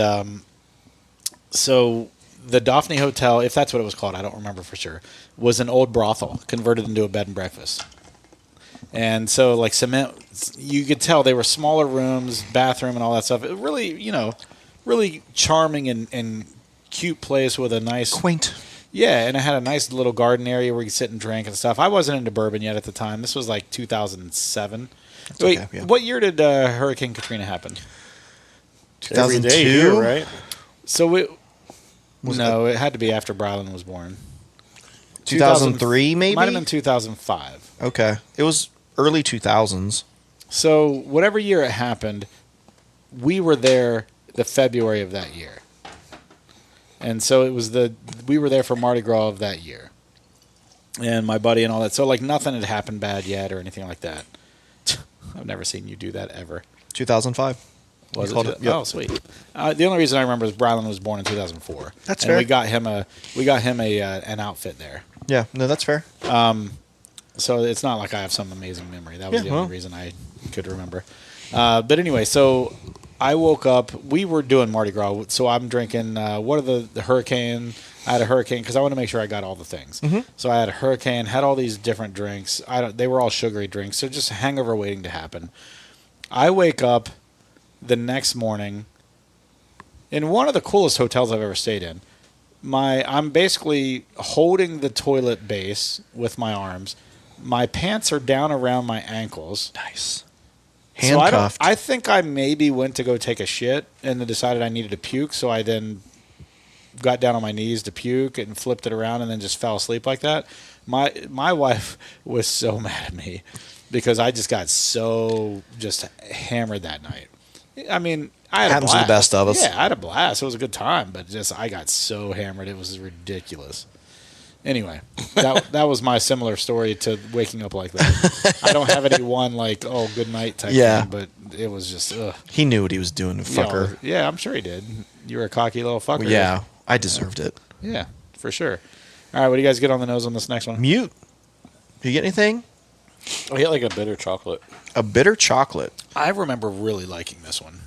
so the Daphne Hotel, if that's what it was called, I don't remember for sure, was an old brothel converted into a bed and breakfast. And so, like cement, you could tell they were smaller rooms, bathroom, and all that stuff. It really, really charming and cute place with a nice Quaint. Yeah, and it had a nice little garden area where you could sit and drink and stuff. I wasn't into bourbon yet at the time. This was like 2007. Wait, okay, yeah. what year did Hurricane Katrina happen? Every day 2002? here, right? So it Was it had to be after Brylan was born. 2003 maybe? Might have been 2005. Okay. It was early 2000s. So whatever year it happened, we were there the February of that year. And so it was we were there for Mardi Gras of that year. And my buddy and all that. So like nothing had happened bad yet or anything like that. I've never seen you do that ever. 2005. Was called it? it, yep. Oh, sweet. The only reason I remember is Brylan was born in 2004. That's and fair. We got him an outfit there. Yeah, no, that's fair. So it's not like I have some amazing memory. That was Yeah, the only well. reason I could remember. But anyway, so I woke up. We were doing Mardi Gras, so I'm drinking. What are the Hurricane? I had a Hurricane because I want to make sure I got all the things. Mm-hmm. So I had a Hurricane, had all these different drinks. They were all sugary drinks, so just a hangover waiting to happen. I wake up the next morning in one of the coolest hotels I've ever stayed in. I'm basically holding the toilet base with my arms. My pants are down around my ankles. Nice. So Handcuffed. I think I maybe went to go take a shit and then decided I needed to puke. So I then got down on my knees to puke and flipped it around and then just fell asleep like that. My wife was so mad at me because I just got so just hammered that night. I mean, I had Happens a to blast. the best of us. Yeah, I had a blast. It was a good time, but I got so hammered it was ridiculous. Anyway, that was my similar story to waking up like that. I don't have any one like good night type thing, but it was just ugh. He knew what he was doing, fucker. Yeah, I'm sure he did. You were a cocky little fucker. Well, yeah, I deserved it. Yeah, for sure. All right, what do you guys get on the nose on this next one? Mute. You get anything? I get like a bitter chocolate. A bitter chocolate. I remember really liking this one.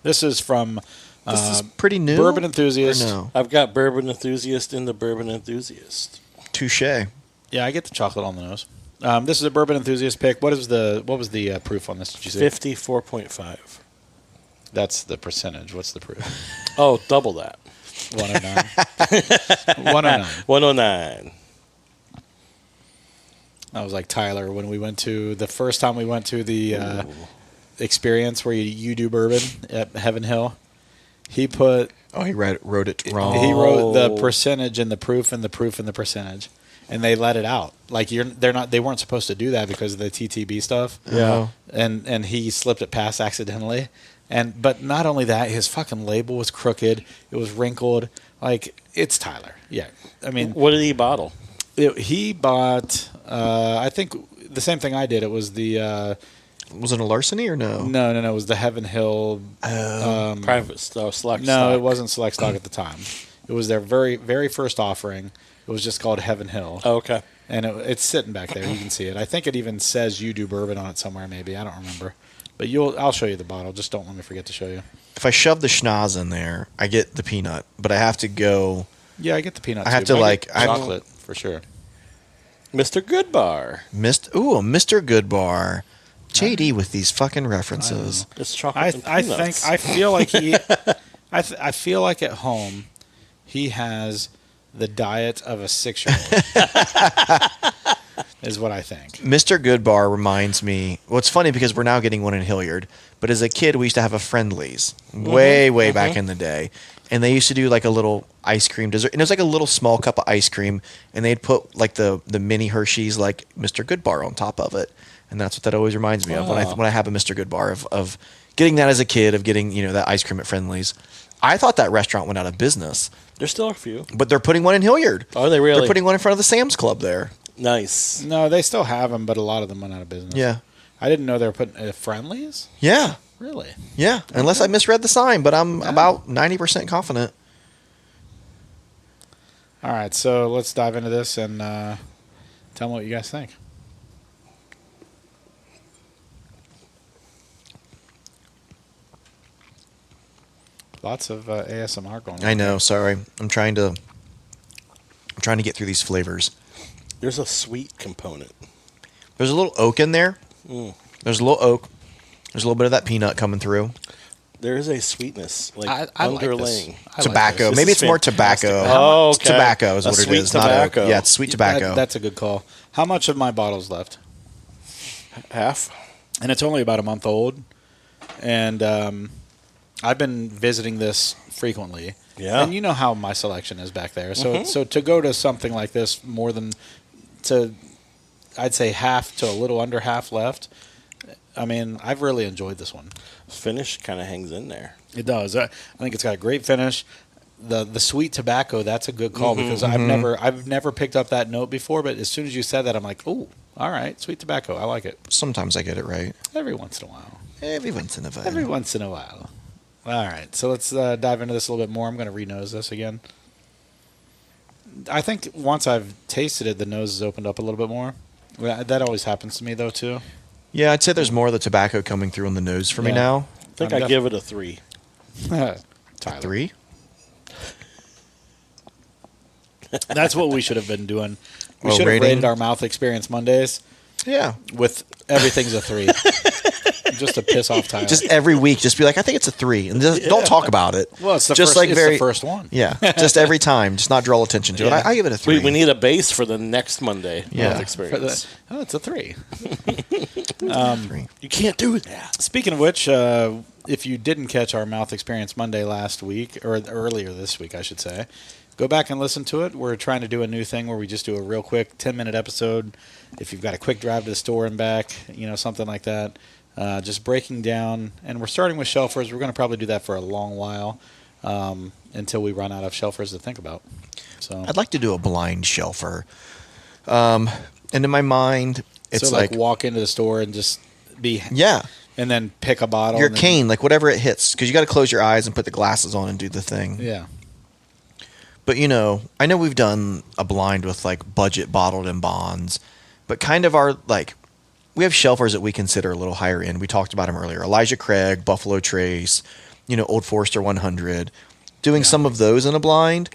This is from This is pretty new. Bourbon Enthusiast. Or no. I've got Bourbon Enthusiast in the Bourbon Enthusiast. Touche. Yeah, I get the chocolate on the nose. This is a Bourbon Enthusiast pick. What was the proof on this? Did you say 54.5. That's the percentage? What's the proof? Oh, double that. 109. 109. 109. I was like Tyler when we went to the first time we went to the experience where you do bourbon at Heaven Hill. He put Oh, he wrote it wrong. He wrote the percentage and the proof and the proof and the percentage, and they let it out. Like they weren't supposed to do that because of the TTB stuff. Yeah. And he slipped it past accidentally. But not only that, his fucking label was crooked. It was wrinkled. Like, it's Tyler. Yeah. I mean, What did he bottle? he bought. I think the same thing I did. It was the. Was it a larceny or no? No. It was the Heaven Hill. Private select stock. No, it wasn't select stock at the time. It was their very, very first offering. It was just called Heaven Hill. Oh, okay. And it's sitting back there. You can see it. I think it even says you do bourbon on it somewhere, maybe. I don't remember. But I'll show you the bottle. Just don't let me forget to show you. If I shove the schnoz in there, I get the peanut, but I have to go. Yeah, I get the peanut. I have too, to, but like, get I- chocolate for sure. Mr. Goodbar. A Mr. Goodbar. JD with these fucking references. It's chocolate and I peanuts. think I feel like he. I feel like at home, he has the diet of a 6-year-old. Is what I think. Mr. Goodbar reminds me. Well, it's funny because we're now getting one in Hilliard, but as a kid, we used to have a Friendlies way back in the day. and they used to do like a little ice cream dessert, and it was like a little small cup of ice cream, and they'd put like the mini Hershey's like Mr. Goodbar on top of it, and that's what that always reminds me of when I have a Mr. Goodbar of getting that as a kid, of getting that ice cream at Friendly's. I thought that restaurant went out of business. There's still a few, but they're putting one in Hilliard. Are they really? They're putting one in front of the Sam's Club there. Nice. No, they still have them, but a lot of them went out of business. Yeah. I didn't know they were putting Friendlies. Yeah. Really? Yeah. Unless I misread the sign, but I'm about 90% confident. All right, so let's dive into this and tell me what you guys think. Lots of ASMR going on. I know. Sorry, I'm trying to get through these flavors. There's a sweet component. There's a little oak in there. There's a little oak. There's a little bit of that peanut coming through. There is a sweetness, like I underlaying. like tobacco. This Maybe is it's more fantastic. tobacco. Oh, It's okay. tobacco is A what it sweet is. Not oak. tobacco. Yeah, it's sweet tobacco. That's a good call. How much of my bottle's left? Half. And it's only about a month old. And I've been visiting this frequently. Yeah. And you know how my selection is back there. So to go to something like this more than I'd say half to a little under half left. I mean, I've really enjoyed this one. Finish kind of hangs in there. It does. I think it's got a great finish. The sweet tobacco, that's a good call because I've never picked up that note before, but as soon as you said that, I'm like, oh, all right, sweet tobacco. I like it. Sometimes I get it right. Every once in a while. Every once in a while. Every once in a while. All right, so let's dive into this a little bit more. I'm going to re-nose this again. I think once I've tasted it, the nose has opened up a little bit more. That always happens to me, though, too. Yeah, I'd say there's more of the tobacco coming through on the nose for me Yeah. now. I think I give it a 3. Tyler. 3? That's what we should have been doing. We Oh, should have rating? rated our mouth experience Mondays Yeah. with everything's a 3. Just to piss off Tyler. Just every week, just be like, I think it's a 3, and just don't talk about it. well, it's the just first, like it's very the first one. Yeah, just every time, just not draw attention to it. Yeah. I give it a 3. We need a base for the next Monday. Yeah. Mouth For experience. it's a 3. 3. You can't do that. Speaking of which, if you didn't catch our mouth experience Monday last week, or earlier this week, I should say, go back and listen to it. We're trying to do a new thing where we just do a real quick 10-minute episode. If you've got a quick drive to the store and back, something like that. Just breaking down, and we're starting with shelfers. We're going to probably do that for a long while until we run out of shelfers to think about. So I'd like to do a blind shelfer. And in my mind, it's so like walk into the store and just be yeah, and then pick a bottle. your and then- cane, like whatever it hits, because you got to close your eyes and put the glasses on and do the thing. Yeah. But I know we've done a blind with like budget bottled in bonds, but kind of our like. We have shelfers that we consider a little higher end. We talked about them earlier. Elijah Craig, Buffalo Trace, Old Forester 100. Doing some of those in a blind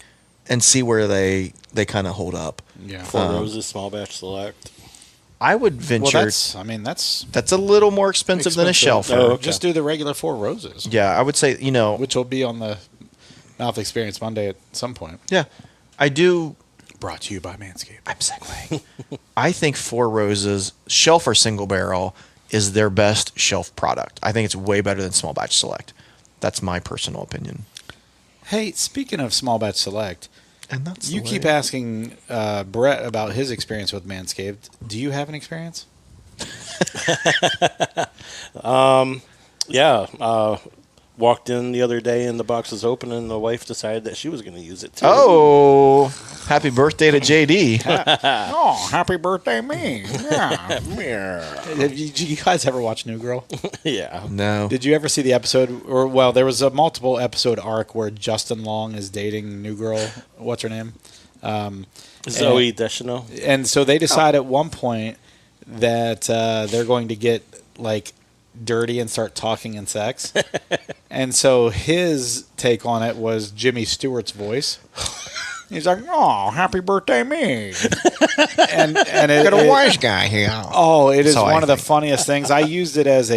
and see where they kind of hold up. Yeah. Four Roses, small batch select. I would venture that's a little more expensive than a shelfer. Oh, okay. Just do the regular 4 Roses. Yeah, I would say, Which will be on the Mouth Experience Monday at some point. yeah. I do. Brought to you by Manscaped. I'm segueing. I think 4 Roses shelf or single barrel is their best shelf product. I think it's way better than small batch select. That's my personal opinion. Hey, speaking of Small Batch Select, And that's you keep asking Brett about his experience with Manscaped. Do you have an experience? Yeah. Walked in the other day and the box was open and the wife decided that she was going to use it too. Oh, happy birthday to JD. Oh, happy birthday, me. Yeah. Did you guys ever watch New Girl? Yeah. No. Did you ever see the episode, there was a multiple episode arc where Justin Long is dating New Girl. What's her name? Zoe Deschanel. And so they decide at one point that they're going to get dirty and start talking in sex. And so his take on it was Jimmy Stewart's voice. He's like, "Oh, happy birthday, me!" and Got a wise guy here. Oh, it is So one of the think. funniest things. I used it as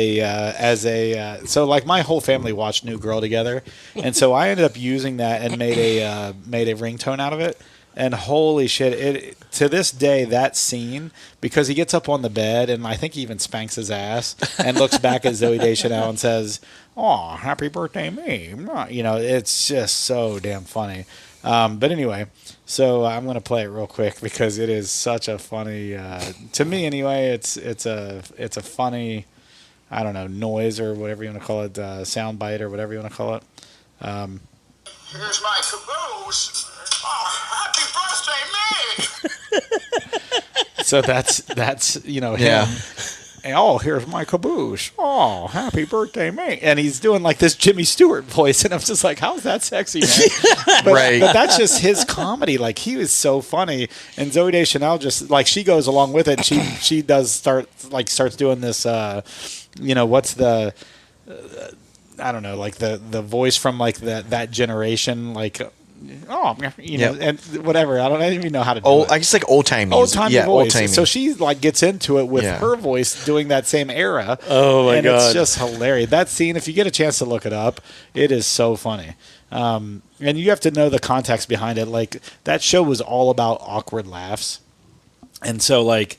so my whole family watched New Girl together, and so I ended up using that and made a ringtone out of it. And holy shit, to this day, that scene, because he gets up on the bed and I think he even spanks his ass and looks back at Zooey Deschanel and says, "Oh, happy birthday, me." You know, it's just so damn funny. But anyway, so I'm going to play it real quick because it is such a funny, to me anyway, it's a funny, I don't know, noise or whatever you want to call it, sound bite or whatever you want to call it. Here's my caboose. Oh, happy birthday, me! So that's you know, him. Yeah. And, oh, here's my caboose. Oh, happy birthday, me. And he's doing like this Jimmy Stewart voice. And I'm just like, how's that sexy, man? Right. But that's just his comedy. Like, he was so funny. And Zooey Deschanel just, like, she goes along with it. She does starts doing this, you know, what's the, I don't know, like the voice from like that generation, like, oh, you know, and whatever. I don't even know how to do it. I guess like old timey. Old-timey voice. Old-timey. So she like gets into it with Yeah. her voice doing that same era. Oh, my and God. it's just hilarious. That scene, if you get a chance to look it up, it is so funny. And you have to know the context behind it. Like, that show was all about awkward laughs. And so, like,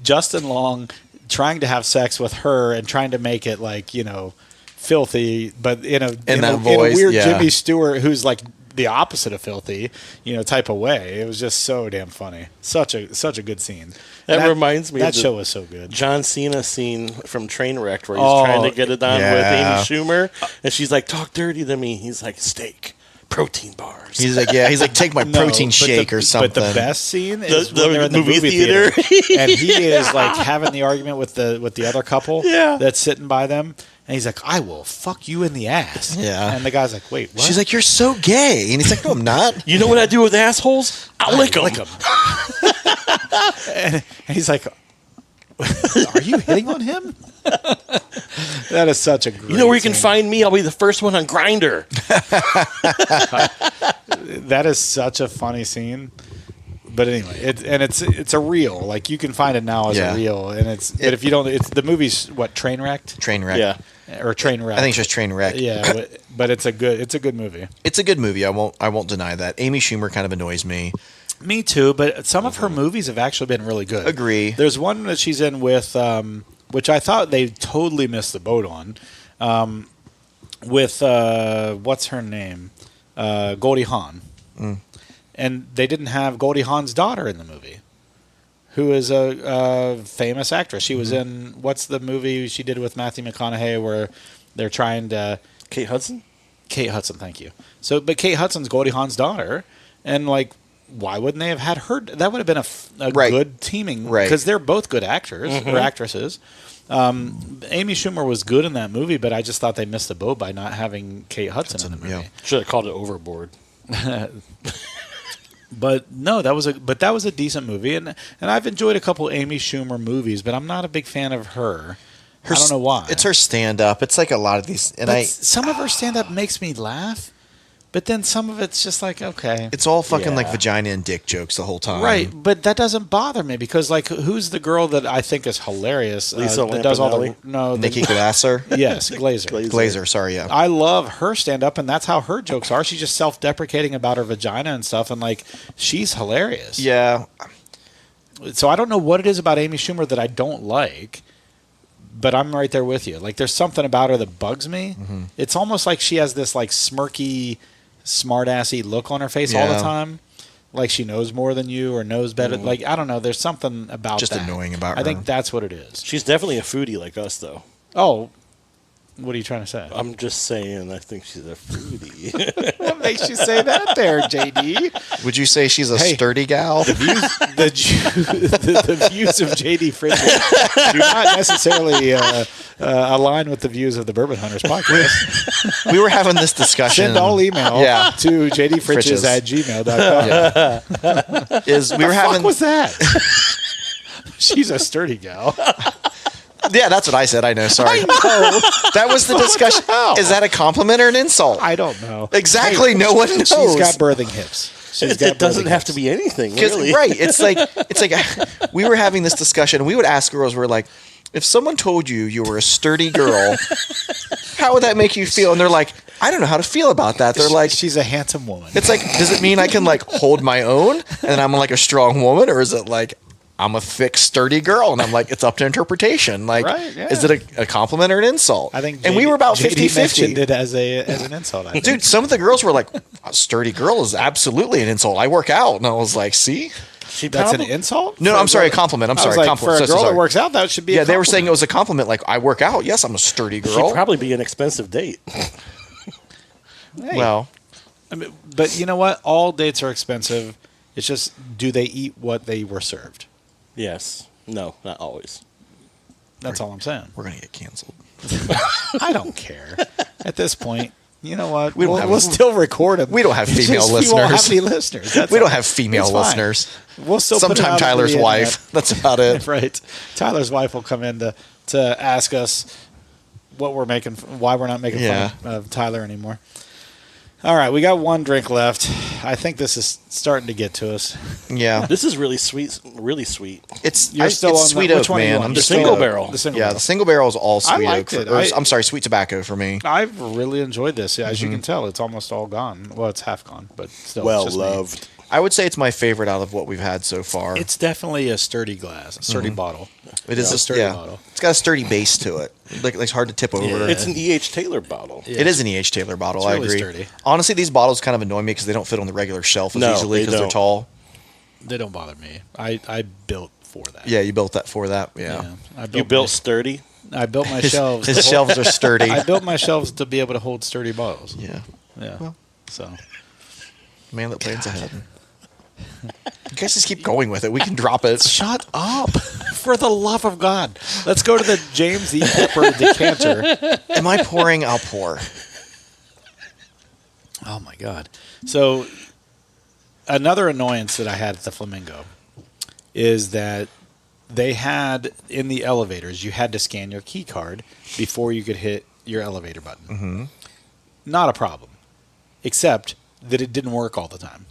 Justin Long trying to have sex with her and trying to make it, like, you know, filthy, but in a weird yeah. Jimmy Stewart who's like the opposite of filthy, you know, type of way. It was just so damn funny. Such a good scene. That reminds me that of the show was so good. John Cena scene from Trainwreck where he's trying to get it on with Amy Schumer, and she's like, "Talk dirty to me." He's like, "Steak, protein bars." He's like, take my protein shake or something. But the best scene is The when they're in the movie movie theater. theater, and he is like having the argument with the other couple Yeah. that's sitting by them, and he's like, "I will fuck you in the ass." Yeah. And the guy's like, "Wait, what?" She's like, "You're so gay," and he's like, "No, I'm not." You know what I do with assholes? I lick them. and he's like, "Are you hitting on him?" That is such a great You know where you can scene. find me? I'll be the first one on Grindr. That is such a funny scene. But anyway, it's a reel. Like, you can find it now as a reel, and but if you don't, it's the movie's what, Trainwrecked? Trainwreck. Yeah. Or Trainwreck. I think it's just Trainwreck. Yeah, but it's a good movie. It's a good movie. I won't deny that. Amy Schumer kind of annoys me. Me too, but some of her movies have actually been really good. Agree. There's one that she's in with, which I thought they totally missed the boat on, with, what's her name? Goldie Hawn. And they didn't have Goldie Hawn's daughter in the movie, who is a famous actress. She was in, what's the movie she did with Matthew McConaughey where they're trying to... Kate Hudson? Kate Hudson, thank you. So, but Kate Hudson's Goldie Hawn's daughter, and like, why wouldn't they have had her? That would have been a good teaming, right? Because they're both good actors or actresses. Amy Schumer was good in that movie, but I just thought they missed the boat by not having Kate Hudson in the movie. Yeah. Should have called it Overboard. But no, that was a decent movie, and I've enjoyed a couple Amy Schumer movies, but I'm not a big fan of her. I don't know why. It's her stand-up. It's like a lot of these, and some of her stand-up makes me laugh. But then some of it's just like, okay. It's all fucking like Yeah. vagina and dick jokes the whole time. Right, but that doesn't bother me because, like, who's the girl that I think is hilarious? Lisa that does all the Lampanelli? no, Nikki Glaser. yes, Glazer. Glazer, sorry, yeah. I love her stand up, and that's how her jokes are. She's just self deprecating about her vagina and stuff, and like, she's hilarious. Yeah. So I don't know what it is about Amy Schumer that I don't like, but I'm right there with you. Like, there's something about her that bugs me. Mm-hmm. It's almost like she has this like smirky, smart-assy look on her face all the Yeah. time. Like she knows more than you or knows better. Like, I don't know. There's something about Just that. annoying about I her. think that's what it is. She's definitely a foodie like us, though. Oh, what are you trying to say? I'm just saying, I think she's a foodie. What makes you say that there, JD? Would you say she's a Hey. sturdy gal? The views of JD Fridges do not necessarily align with the views of the Bourbon Hunters podcast. We were having this discussion. Send all email Yeah. to jdfridges at gmail.com. We were having. What was that? She's a sturdy gal. Yeah, that's what I said. I know. Sorry. That was the discussion. hell? Is that a compliment or an insult? I don't know. Exactly. No one knows. She's got birthing hips. It doesn't have to be anything, really. Right. It's like we were having this discussion, and we would ask girls, we're like, if someone told you you were a sturdy girl, how would that make you feel? And they're like, I don't know how to feel about that. They're like, she's a handsome woman. it's like, does it mean I can like hold my own and I'm like a strong woman, or is it like I'm a thick, sturdy girl, and I'm like, it's up to interpretation. Like, Right, yeah. is it a compliment or an insult? I think, and we were about JD 50-50. mentioned it as an insult. I think. Dude, some of the girls were like, a sturdy girl is absolutely an insult. I work out. And I was like, see? That's an insult. No, For I'm sorry, a girl- compliment. I'm I was sorry, like, compliment. for a So girl sorry. that works out, that should be. Yeah, a they were saying it compliment. was a compliment. Like, I work out. Yes, I'm a sturdy girl. She'd probably be an expensive date. Hey, Well, I mean, but you know what? All dates are expensive. It's just, do they eat what they were served? Yes. No, not always. That's all I'm saying. we're going to get canceled. I don't care. At this point, you know what? We don't have- we'll still record them. We don't have female We won't have listeners. any listeners. That's We all. don't have female It's fine. listeners. We'll still put it Sometime out on Tyler's the wife. That's about it. internet. Right. Tyler's wife will come in to ask us what we're making, why we're not making Yeah. fun of Tyler anymore. All right, we got one drink left. I think this is starting to get to us. Yeah. This is really sweet. Really sweet. It's You're still it's on sweet the, oak, which one are you man. on? I'm The just single sweet oak. barrel. The single Yeah, barrel. the single barrel is all sweet liked oak. it. I'm sorry, sweet tobacco for me. I've really enjoyed this. As Mm-hmm. you can tell, it's almost all gone. Well, it's half gone, but still, Well it's just me. loved. I would say it's my favorite out of what we've had so far. It's definitely a sturdy glass, a sturdy bottle. It is a a sturdy yeah. bottle. It's got a sturdy base to it. Like it's hard to tip over. It's an E.H. Taylor bottle. Yeah. It is an E.H. Taylor bottle. It's I really agree. sturdy. Honestly, these bottles kind of annoy me because they don't fit on the regular shelf as No, easily they because they're don't. tall. They don't bother me. I built for that. Yeah, you built that for that. Yeah. I You built sturdy. I built my shelves. His shelves are sturdy. I built my shelves to be able to hold sturdy bottles. Yeah. Yeah. Well. So Man that plans ahead. You guys just keep going with it. We can drop it. shut up, for the love of God. Let's go to the James E. Pepper decanter. Am I pouring? I'll pour. Oh my God. So another annoyance that I had at the Flamingo is that they had in the elevators, you had to scan your key card before you could hit your elevator button. Mm-hmm. Not a problem, except that it didn't work all the time.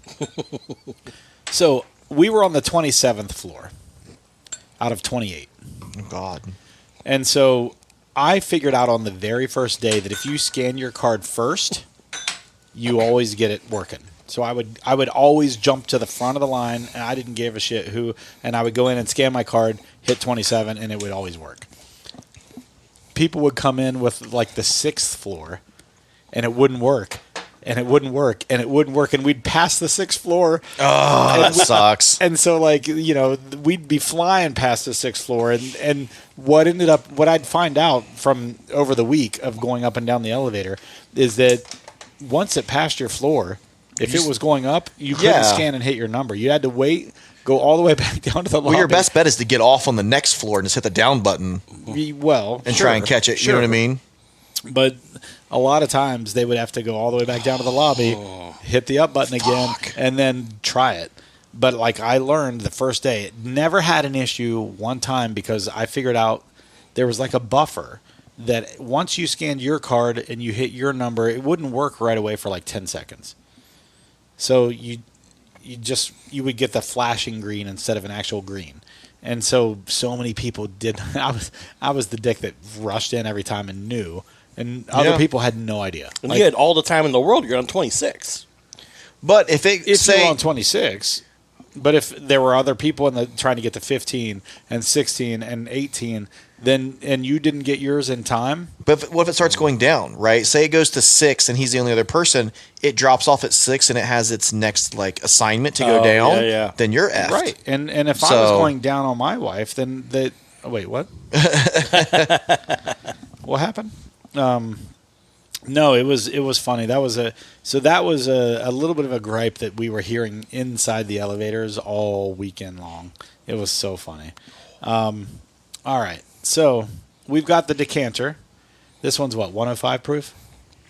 So we were on the 27th floor out of 28. Oh, God. And so I figured out on the very first day that if you scan your card first, you always get it working. So I would always jump to the front of the line, and I didn't give a shit who, and I would go in and scan my card, hit 27, and it would always work. People would come in with like the 6th floor, and it wouldn't work, and it wouldn't work, and it wouldn't work, and we'd pass the 6th floor. Oh, that sucks. And so, like, you know, we'd be flying past the 6th floor, and what I'd find out from over the week of going up and down the elevator is that once it passed your floor, if it was going up, you couldn't Yeah. scan and hit your number. You had to wait, go all the way back down to the lobby. Well, your best bet is to get off on the next floor and just hit the down button and try and catch it. You know what I mean? But a lot of times they would have to go all the way back down to the lobby, hit the up button again, and then try it. But like I learned the first day, it never had an issue one time because I figured out there was like a buffer that once you scanned your card and you hit your number, it wouldn't work right away for like 10 seconds. So you would get the flashing green instead of an actual green. And so many people did. I was the dick that rushed in every time and knew, and other Yeah. people had no idea. And Like, you had all the time in the world. You're on 26. But if if you're on 26, but if there were other people trying to get to 15 and 16 and 18, then and you didn't get yours in time, what if it starts going down, right? Say it goes to 6 and he's the only other person. It drops off at 6 and it has its next like assignment to go Oh, down. yeah. Then you're effed. right? And if I was So- going down on my wife, then that. Oh, wait, what? What happened? No, it was funny. That was a little bit of a gripe that we were hearing inside the elevators all weekend long. It was so funny. All right, so we've got the decanter. This one's what, 105 proof?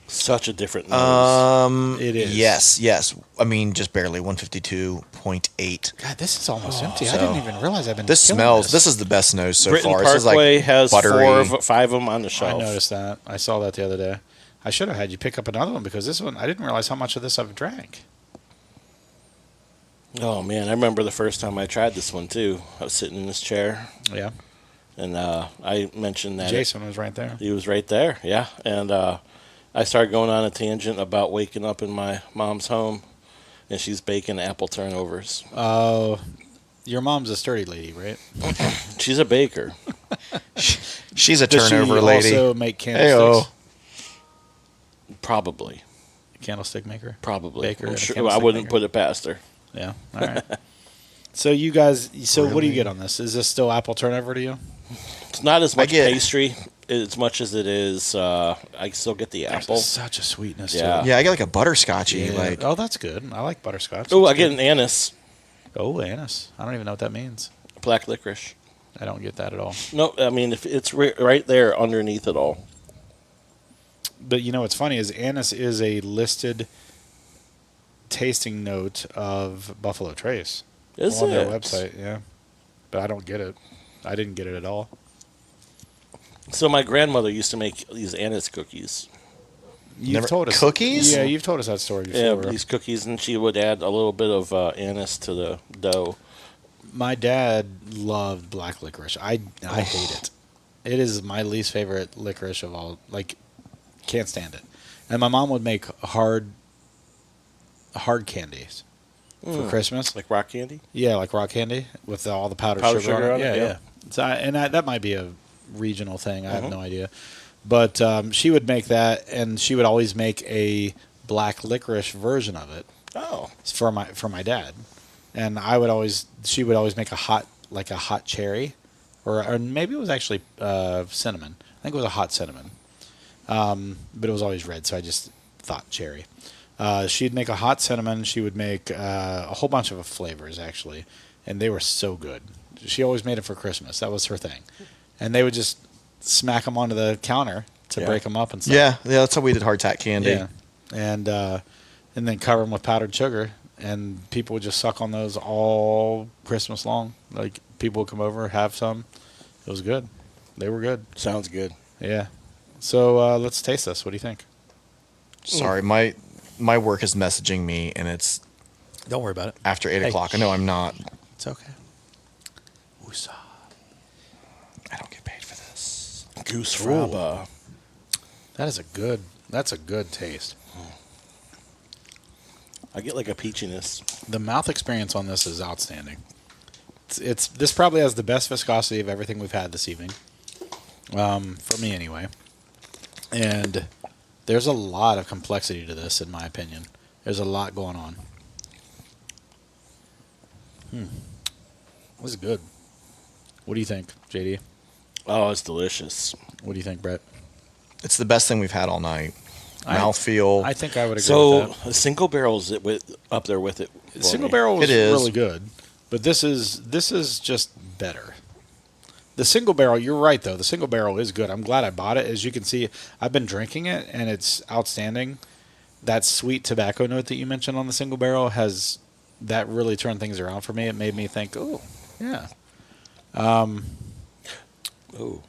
Such a different nose. It is. Yes. I mean, just barely 152.8. God, this is almost empty. I so- didn't even realize I've been. This killing smells. This is the best nose so Britain far. This is Parkway like has buttery. 5 of them on the I shelf. noticed that. I saw that the other day. I should have had you pick up another one because this one, I didn't realize how much of this I've drank. Oh, man. I remember the first time I tried this one, too. I was sitting in this chair, Yeah. and I mentioned that Jason was right there. he was right there, yeah. And I started going on a tangent about waking up in my mom's home, and she's baking apple turnovers. Oh, your mom's a sturdy lady, right? She's a baker. She's a Does turnover she lady. also make Heyo. candlesticks? Probably. Candlestick maker? Probably. Baker I'm and a sure, I candlestick wouldn't maker? put it past her. Yeah. All right. So you guys, what do you Really? get on this? Is this still apple turnover to you? It's not as much get- pastry as much as it is. I still get the apple. There's such a sweetness Yeah. to it. Yeah, I get like a butterscotchy. Yeah. Like, Oh, that's good. I like butterscotch. Oh, That's I get good. an anise, Oh, anise. I don't even know what that means. black licorice. I don't get that at all. No, I mean if it's right there underneath it all. But you know what's funny is anise is a listed tasting note of Buffalo Trace Is on it? their website. Yeah, but I don't get it. I didn't get it at all. So my grandmother used to make these anise cookies. You've Never- told us cookies? Yeah, you've told us that story Yeah, before. these cookies, and she would add a little bit of anise to the dough. My dad loved black licorice. I hate it. It is my least favorite licorice of all. Like, can't stand it. And my mom would make hard candies for Christmas. Like rock candy? Yeah, like rock candy with all the powdered Powdered sugar, sugar on it. on it, Yeah, yeah. So that might be a regional thing. I have no idea. But she would make that, and she would always make a black licorice version of it Oh. for my dad. And she would always make a hot cherry, or maybe it was actually cinnamon. I think it was a hot cinnamon, but it was always red, so I just thought cherry. She'd make a hot cinnamon. She would make a whole bunch of flavors actually, and they were so good. She always made it for Christmas. That was her thing, and they would just smack them onto the counter to Yeah. break them up and stuff. yeah, that's how we did hardtack candy. Yeah, and then cover them with powdered sugar, and people would just suck on those all Christmas long. Like people would come over, have some. It was good. They were good. Sounds good. Yeah. So let's taste this. What do you think? Sorry, my work is messaging me, and it's Don't worry about it. after 8 o'clock. I know I'm not. It's okay. Woosah. I don't get paid for this. Goose Ooh. fraba. That's a good taste. I get like a peachiness. The mouth experience on this is outstanding. This probably has the best viscosity of everything we've had this evening, for me anyway. And there's a lot of complexity to this, in my opinion. There's a lot going on. This is good. What do you think, JD? Oh, it's delicious. What do you think, Brett? It's the best thing we've had all night. I Mouthfeel. think I would agree So with that. a single barrel's up there with it. for Single me. barrel is It is. really good, but this is just better. The single barrel, you're right though. The single barrel is good. I'm glad I bought it. As you can see, I've been drinking it and it's outstanding. That sweet tobacco note that you mentioned on the single barrel that really turned things around for me. It made me think, oh, yeah. Ooh.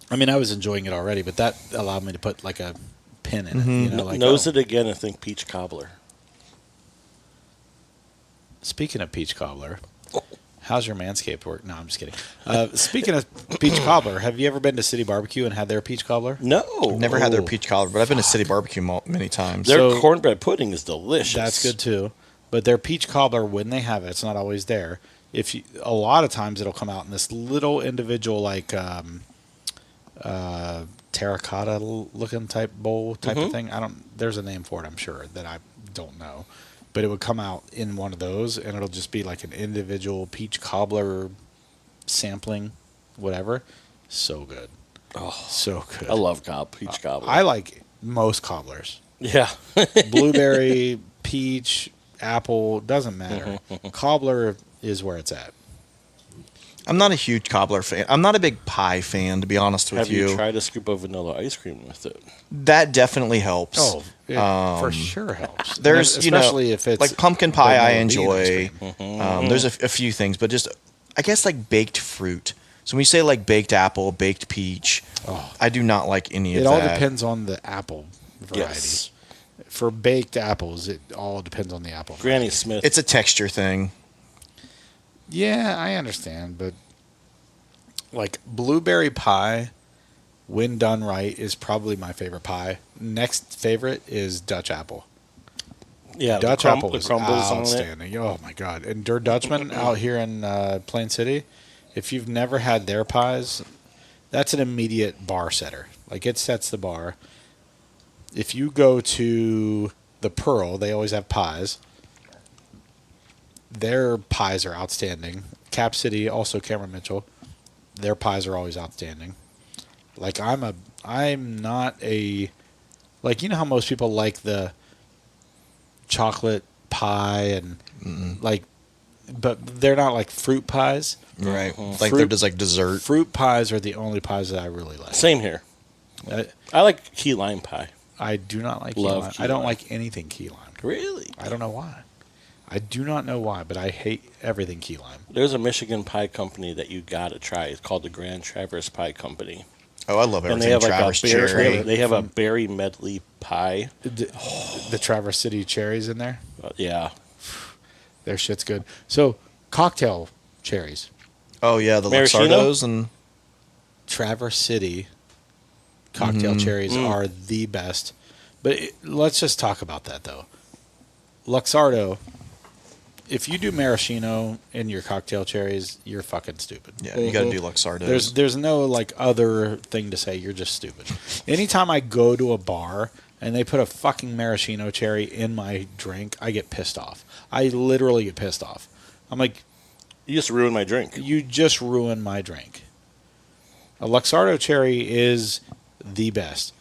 I mean, I was enjoying it already, but that allowed me to put like a pin in it. You know, like, Nose oh. it again and think peach cobbler. Speaking of peach cobbler, how's your Manscaped work? No, I'm just kidding. Speaking of peach cobbler, have you ever been to City Barbecue and had their peach cobbler? No. Never had their Oh, peach cobbler, but I've been to City Barbecue many times. Their So- cornbread pudding is delicious. That's good too. But their peach cobbler, when they have it, it's not always there. A lot of times it'll come out in this little individual like terracotta looking type bowl type of thing. There's a name for it, I'm sure, that I don't know. But it would come out in one of those, and it'll just be like an individual peach cobbler sampling, whatever. So good. Oh, So good. I love peach cobbler. I like most cobblers. yeah. Blueberry, peach, apple, doesn't matter. Cobbler is where it's at. I'm not a huge cobbler fan. I'm not a big pie fan, to be honest with Have you tried a scoop of vanilla ice cream with it? That definitely helps. Oh, it for sure helps. There's, especially if it's like pumpkin pie, I vanilla bean ice enjoy. cream. There's a few things, but just, I guess, like baked fruit. So when you say like baked apple, baked peach, I do not like any of It that. all depends on the apple variety. Yes. For baked apples, it all depends on the apple. Granny Smith. It's a texture thing. Yeah, I understand, but like blueberry pie when done right, is probably my favorite pie. Next favorite is Dutch apple. Yeah, Dutch apple is crumbles on it. outstanding. Oh my god! And Der Dutchman out here in Plain City, if you've never had their pies, that's an immediate bar setter. Like it sets the bar. If you go to the Pearl, they always have pies. Their pies are outstanding. Cap City, also Cameron Mitchell, their pies are always outstanding. Like I'm not a, like, you know how most people like the chocolate pie and like, but they're not like fruit pies. Right. Like they're just like dessert. Fruit pies are the only pies that I really like. Same here. I like key lime pie. I do not like key Love lime. key I don't lime. like anything key lime. Really? I don't know why. I do not know why, but I hate everything key lime. There's a Michigan pie company that you gotta try. It's called the Grand Traverse Pie Company. Oh, I love And everything they have Traverse Cherry. they have a berry medley pie. The Traverse City cherries in there, Yeah. their shit's good. So cocktail cherries, Oh yeah, the Maraschino? Luxardos and Traverse City cocktail cherries are the best. But let's just talk about that though. Luxardo, if you do maraschino in your cocktail cherries, you're fucking stupid. yeah, you got to do Luxardos. There's no like other thing to say. You're just stupid. Anytime I go to a bar and they put a fucking maraschino cherry in my drink, I get pissed off. I literally get pissed off. I'm like, You just ruined my drink. you just ruined my drink. A Luxardo cherry is the best.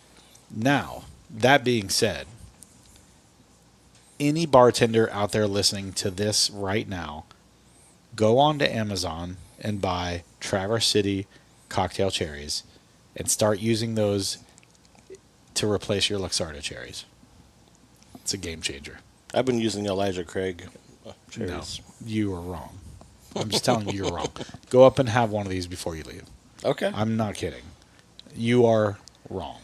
Now, that being said, any bartender out there listening to this right now, go on to Amazon and buy Traverse City cocktail cherries and start using those to replace your Luxardo cherries. It's a game changer. I've been using Elijah Craig cherries. No, you are wrong. I'm just telling you you're wrong. Go up and have one of these before you leave. Okay. I'm not kidding. You are wrong.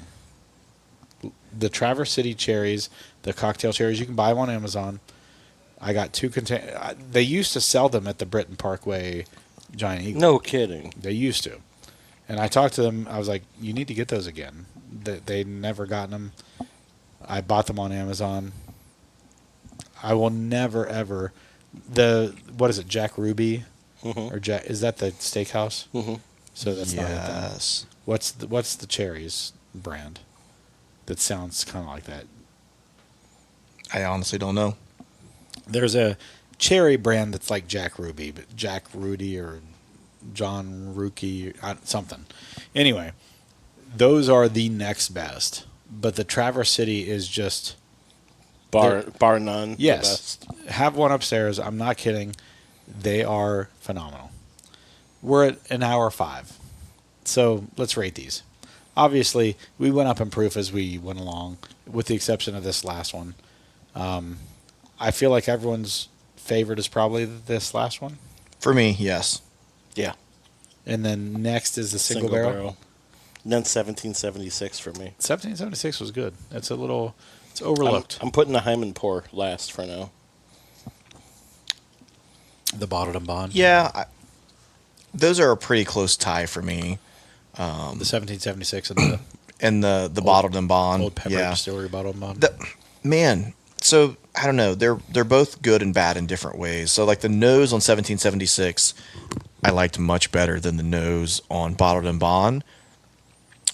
The Traverse City cherries, the cocktail cherries, you can buy them on Amazon. I got two they used to sell them at the Britton Parkway Giant Eagle. No kidding. They used to. And I talked to them. I was like, you need to get those again. They never gotten them. I bought them on Amazon. I will never, ever. What is it, Jack Ruby? Or Jack? Is that the steakhouse? So that's not it then. Yes. What's the cherries brand that sounds kind of like that? I honestly don't know. There's a cherry brand that's like Jack Ruby, but Jack Rudy or John Rookie, something. Anyway, those are the next best. But the Traverse City is just Bar none. yes. The best. Have one upstairs. I'm not kidding. They are phenomenal. We're at an hour 5, so let's rate these. Obviously, we went up in proof as we went along, with the exception of this last one. I feel like everyone's favorite is probably this last one. For me, yes. Yeah. And then next is the single barrel. And then 1776 for me. 1776 was good. It's overlooked. I'm putting the Hyman pour last for now. The bottled and bond. Yeah, those are a pretty close tie for me. The 1776 and The bottled and bond. Old Pepper yeah. Distillery bottled and bond. Man, so I don't know. They're both good and bad in different ways. So like the nose on 1776, I liked much better than the nose on bottled and bond.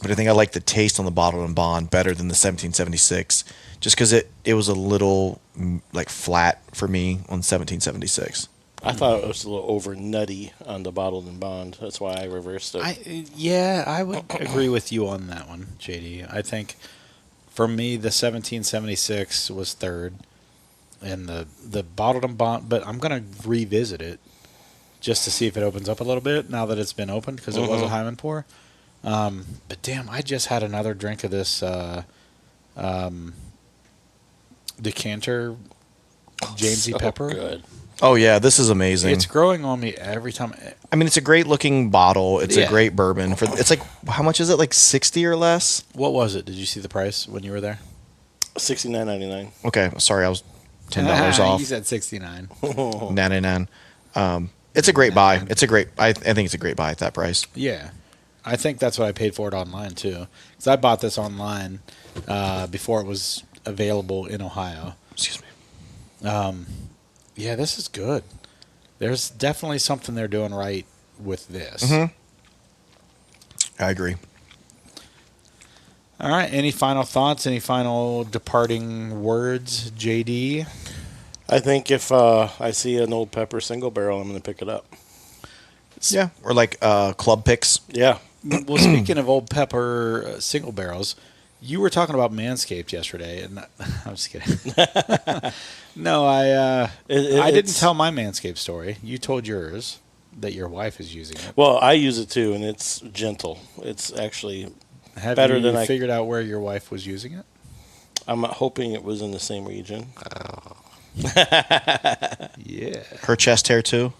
But I think I like the taste on the bottled and bond better than the 1776, just because it was a little like flat for me on 1776. I thought it was a little over nutty on the bottled and bond. That's why I reversed it. I would agree with you on that one, JD. I think for me, the 1776 was third, and the bottled and bond. But I'm gonna revisit it just to see if it opens up a little bit now that it's been opened, because it was a Hyman pour. But damn, I just had another drink of this decanter Jamesy So Pepper. good. Oh yeah, this is amazing. It's growing on me every time. I mean, it's a great looking bottle. It's Yeah. a great bourbon. It's like, how much is it? Like 60 or less? What was it? Did you see the price when you were there? $69.99. Okay, sorry, I was $10 off. You said 69. 99. It's a great buy. I think it's a great buy at that price. Yeah. I think that's what I paid for it online, too. Because I bought this online before it was available in Ohio. Excuse me. Yeah, this is good. There's definitely something they're doing right with this. Mm-hmm. I agree. All right. Any final thoughts? Any final departing words, JD? I think if I see an Old Pepper single barrel, I'm going to pick it up. Yeah, or like club picks. Yeah. Well, speaking of Old Pepper single barrels, you were talking about Manscaped yesterday, and I'm just kidding. No, I didn't tell my Manscaped story. You told yours that your wife is using it. Well, I use it too, and it's gentle. It's actually Have better you than I figured out where your wife was using it? I'm hoping it was in the same region. Yeah. Her chest hair too.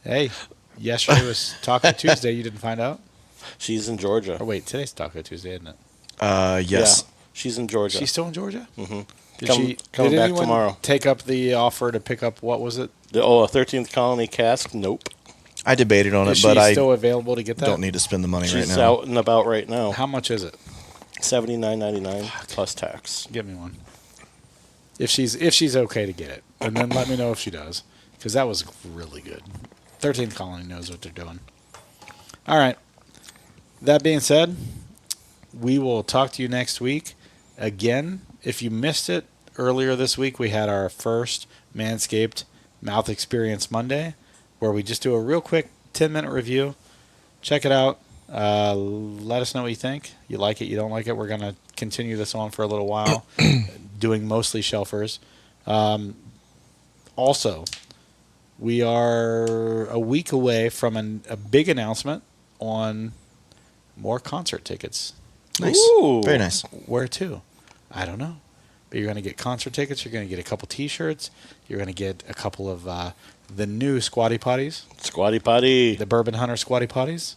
Hey, yesterday was Taco Tuesday. You didn't find out? She's in Georgia. Or wait, today's Taco Tuesday, isn't it? Yes. Yeah, she's in Georgia. She's still in Georgia? Mm-hmm. Did Coming did back anyone tomorrow. take up the offer to pick up, what was it? A 13th Colony cask? Nope. I debated on Is it, she but I still available to get that? don't need to spend the money She's right now. out and about right now. How much is it? $79.99 plus tax. Give me one. If she's okay to get it, and then let me know if she does, because that was really good. 13th Colony knows what they're doing. All right. That being said, we will talk to you next week. Again, if you missed it earlier this week, we had our first Manscaped Mouth Experience Monday, where we just do a real quick 10-minute review. Check it out. Let us know what you think. You like it, you don't like it. We're going to continue this on for a little while, doing mostly shelfers. Also, we are a week away from a big announcement on more concert tickets. Nice. Ooh. Very nice. Where to? I don't know. But you're going to get concert tickets. You're going to get a couple T-shirts. You're going to get a couple of the new Squatty Potties. Squatty Potty. The Bourbon Hunter Squatty Potties.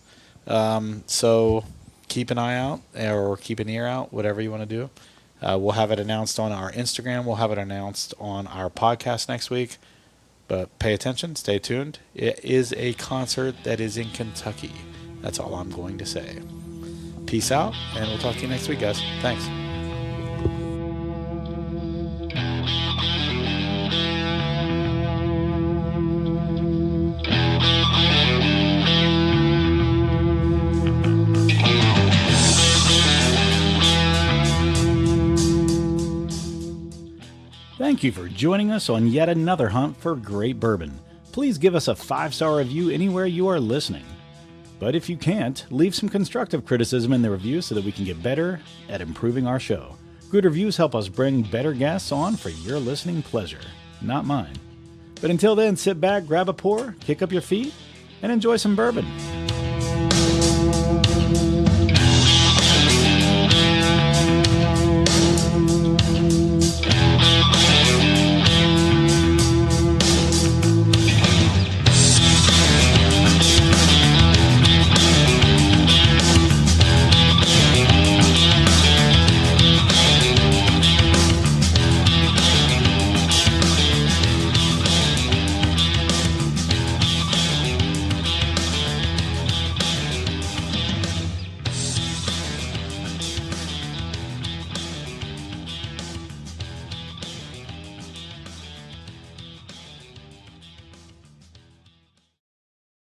So keep an eye out or keep an ear out, whatever you want to do. We'll have it announced on our Instagram. We'll have it announced on our podcast next week. But pay attention. Stay tuned. It is a concert that is in Kentucky. That's all I'm going to say. Peace out, and we'll talk to you next week, guys. Thanks. Thank you for joining us on yet another hunt for great bourbon. Please give us a 5-star review anywhere you are listening. But if you can't, leave some constructive criticism in the review so that we can get better at improving our show. Good reviews help us bring better guests on for your listening pleasure, not mine. But until then, sit back, grab a pour, kick up your feet, and enjoy some bourbon.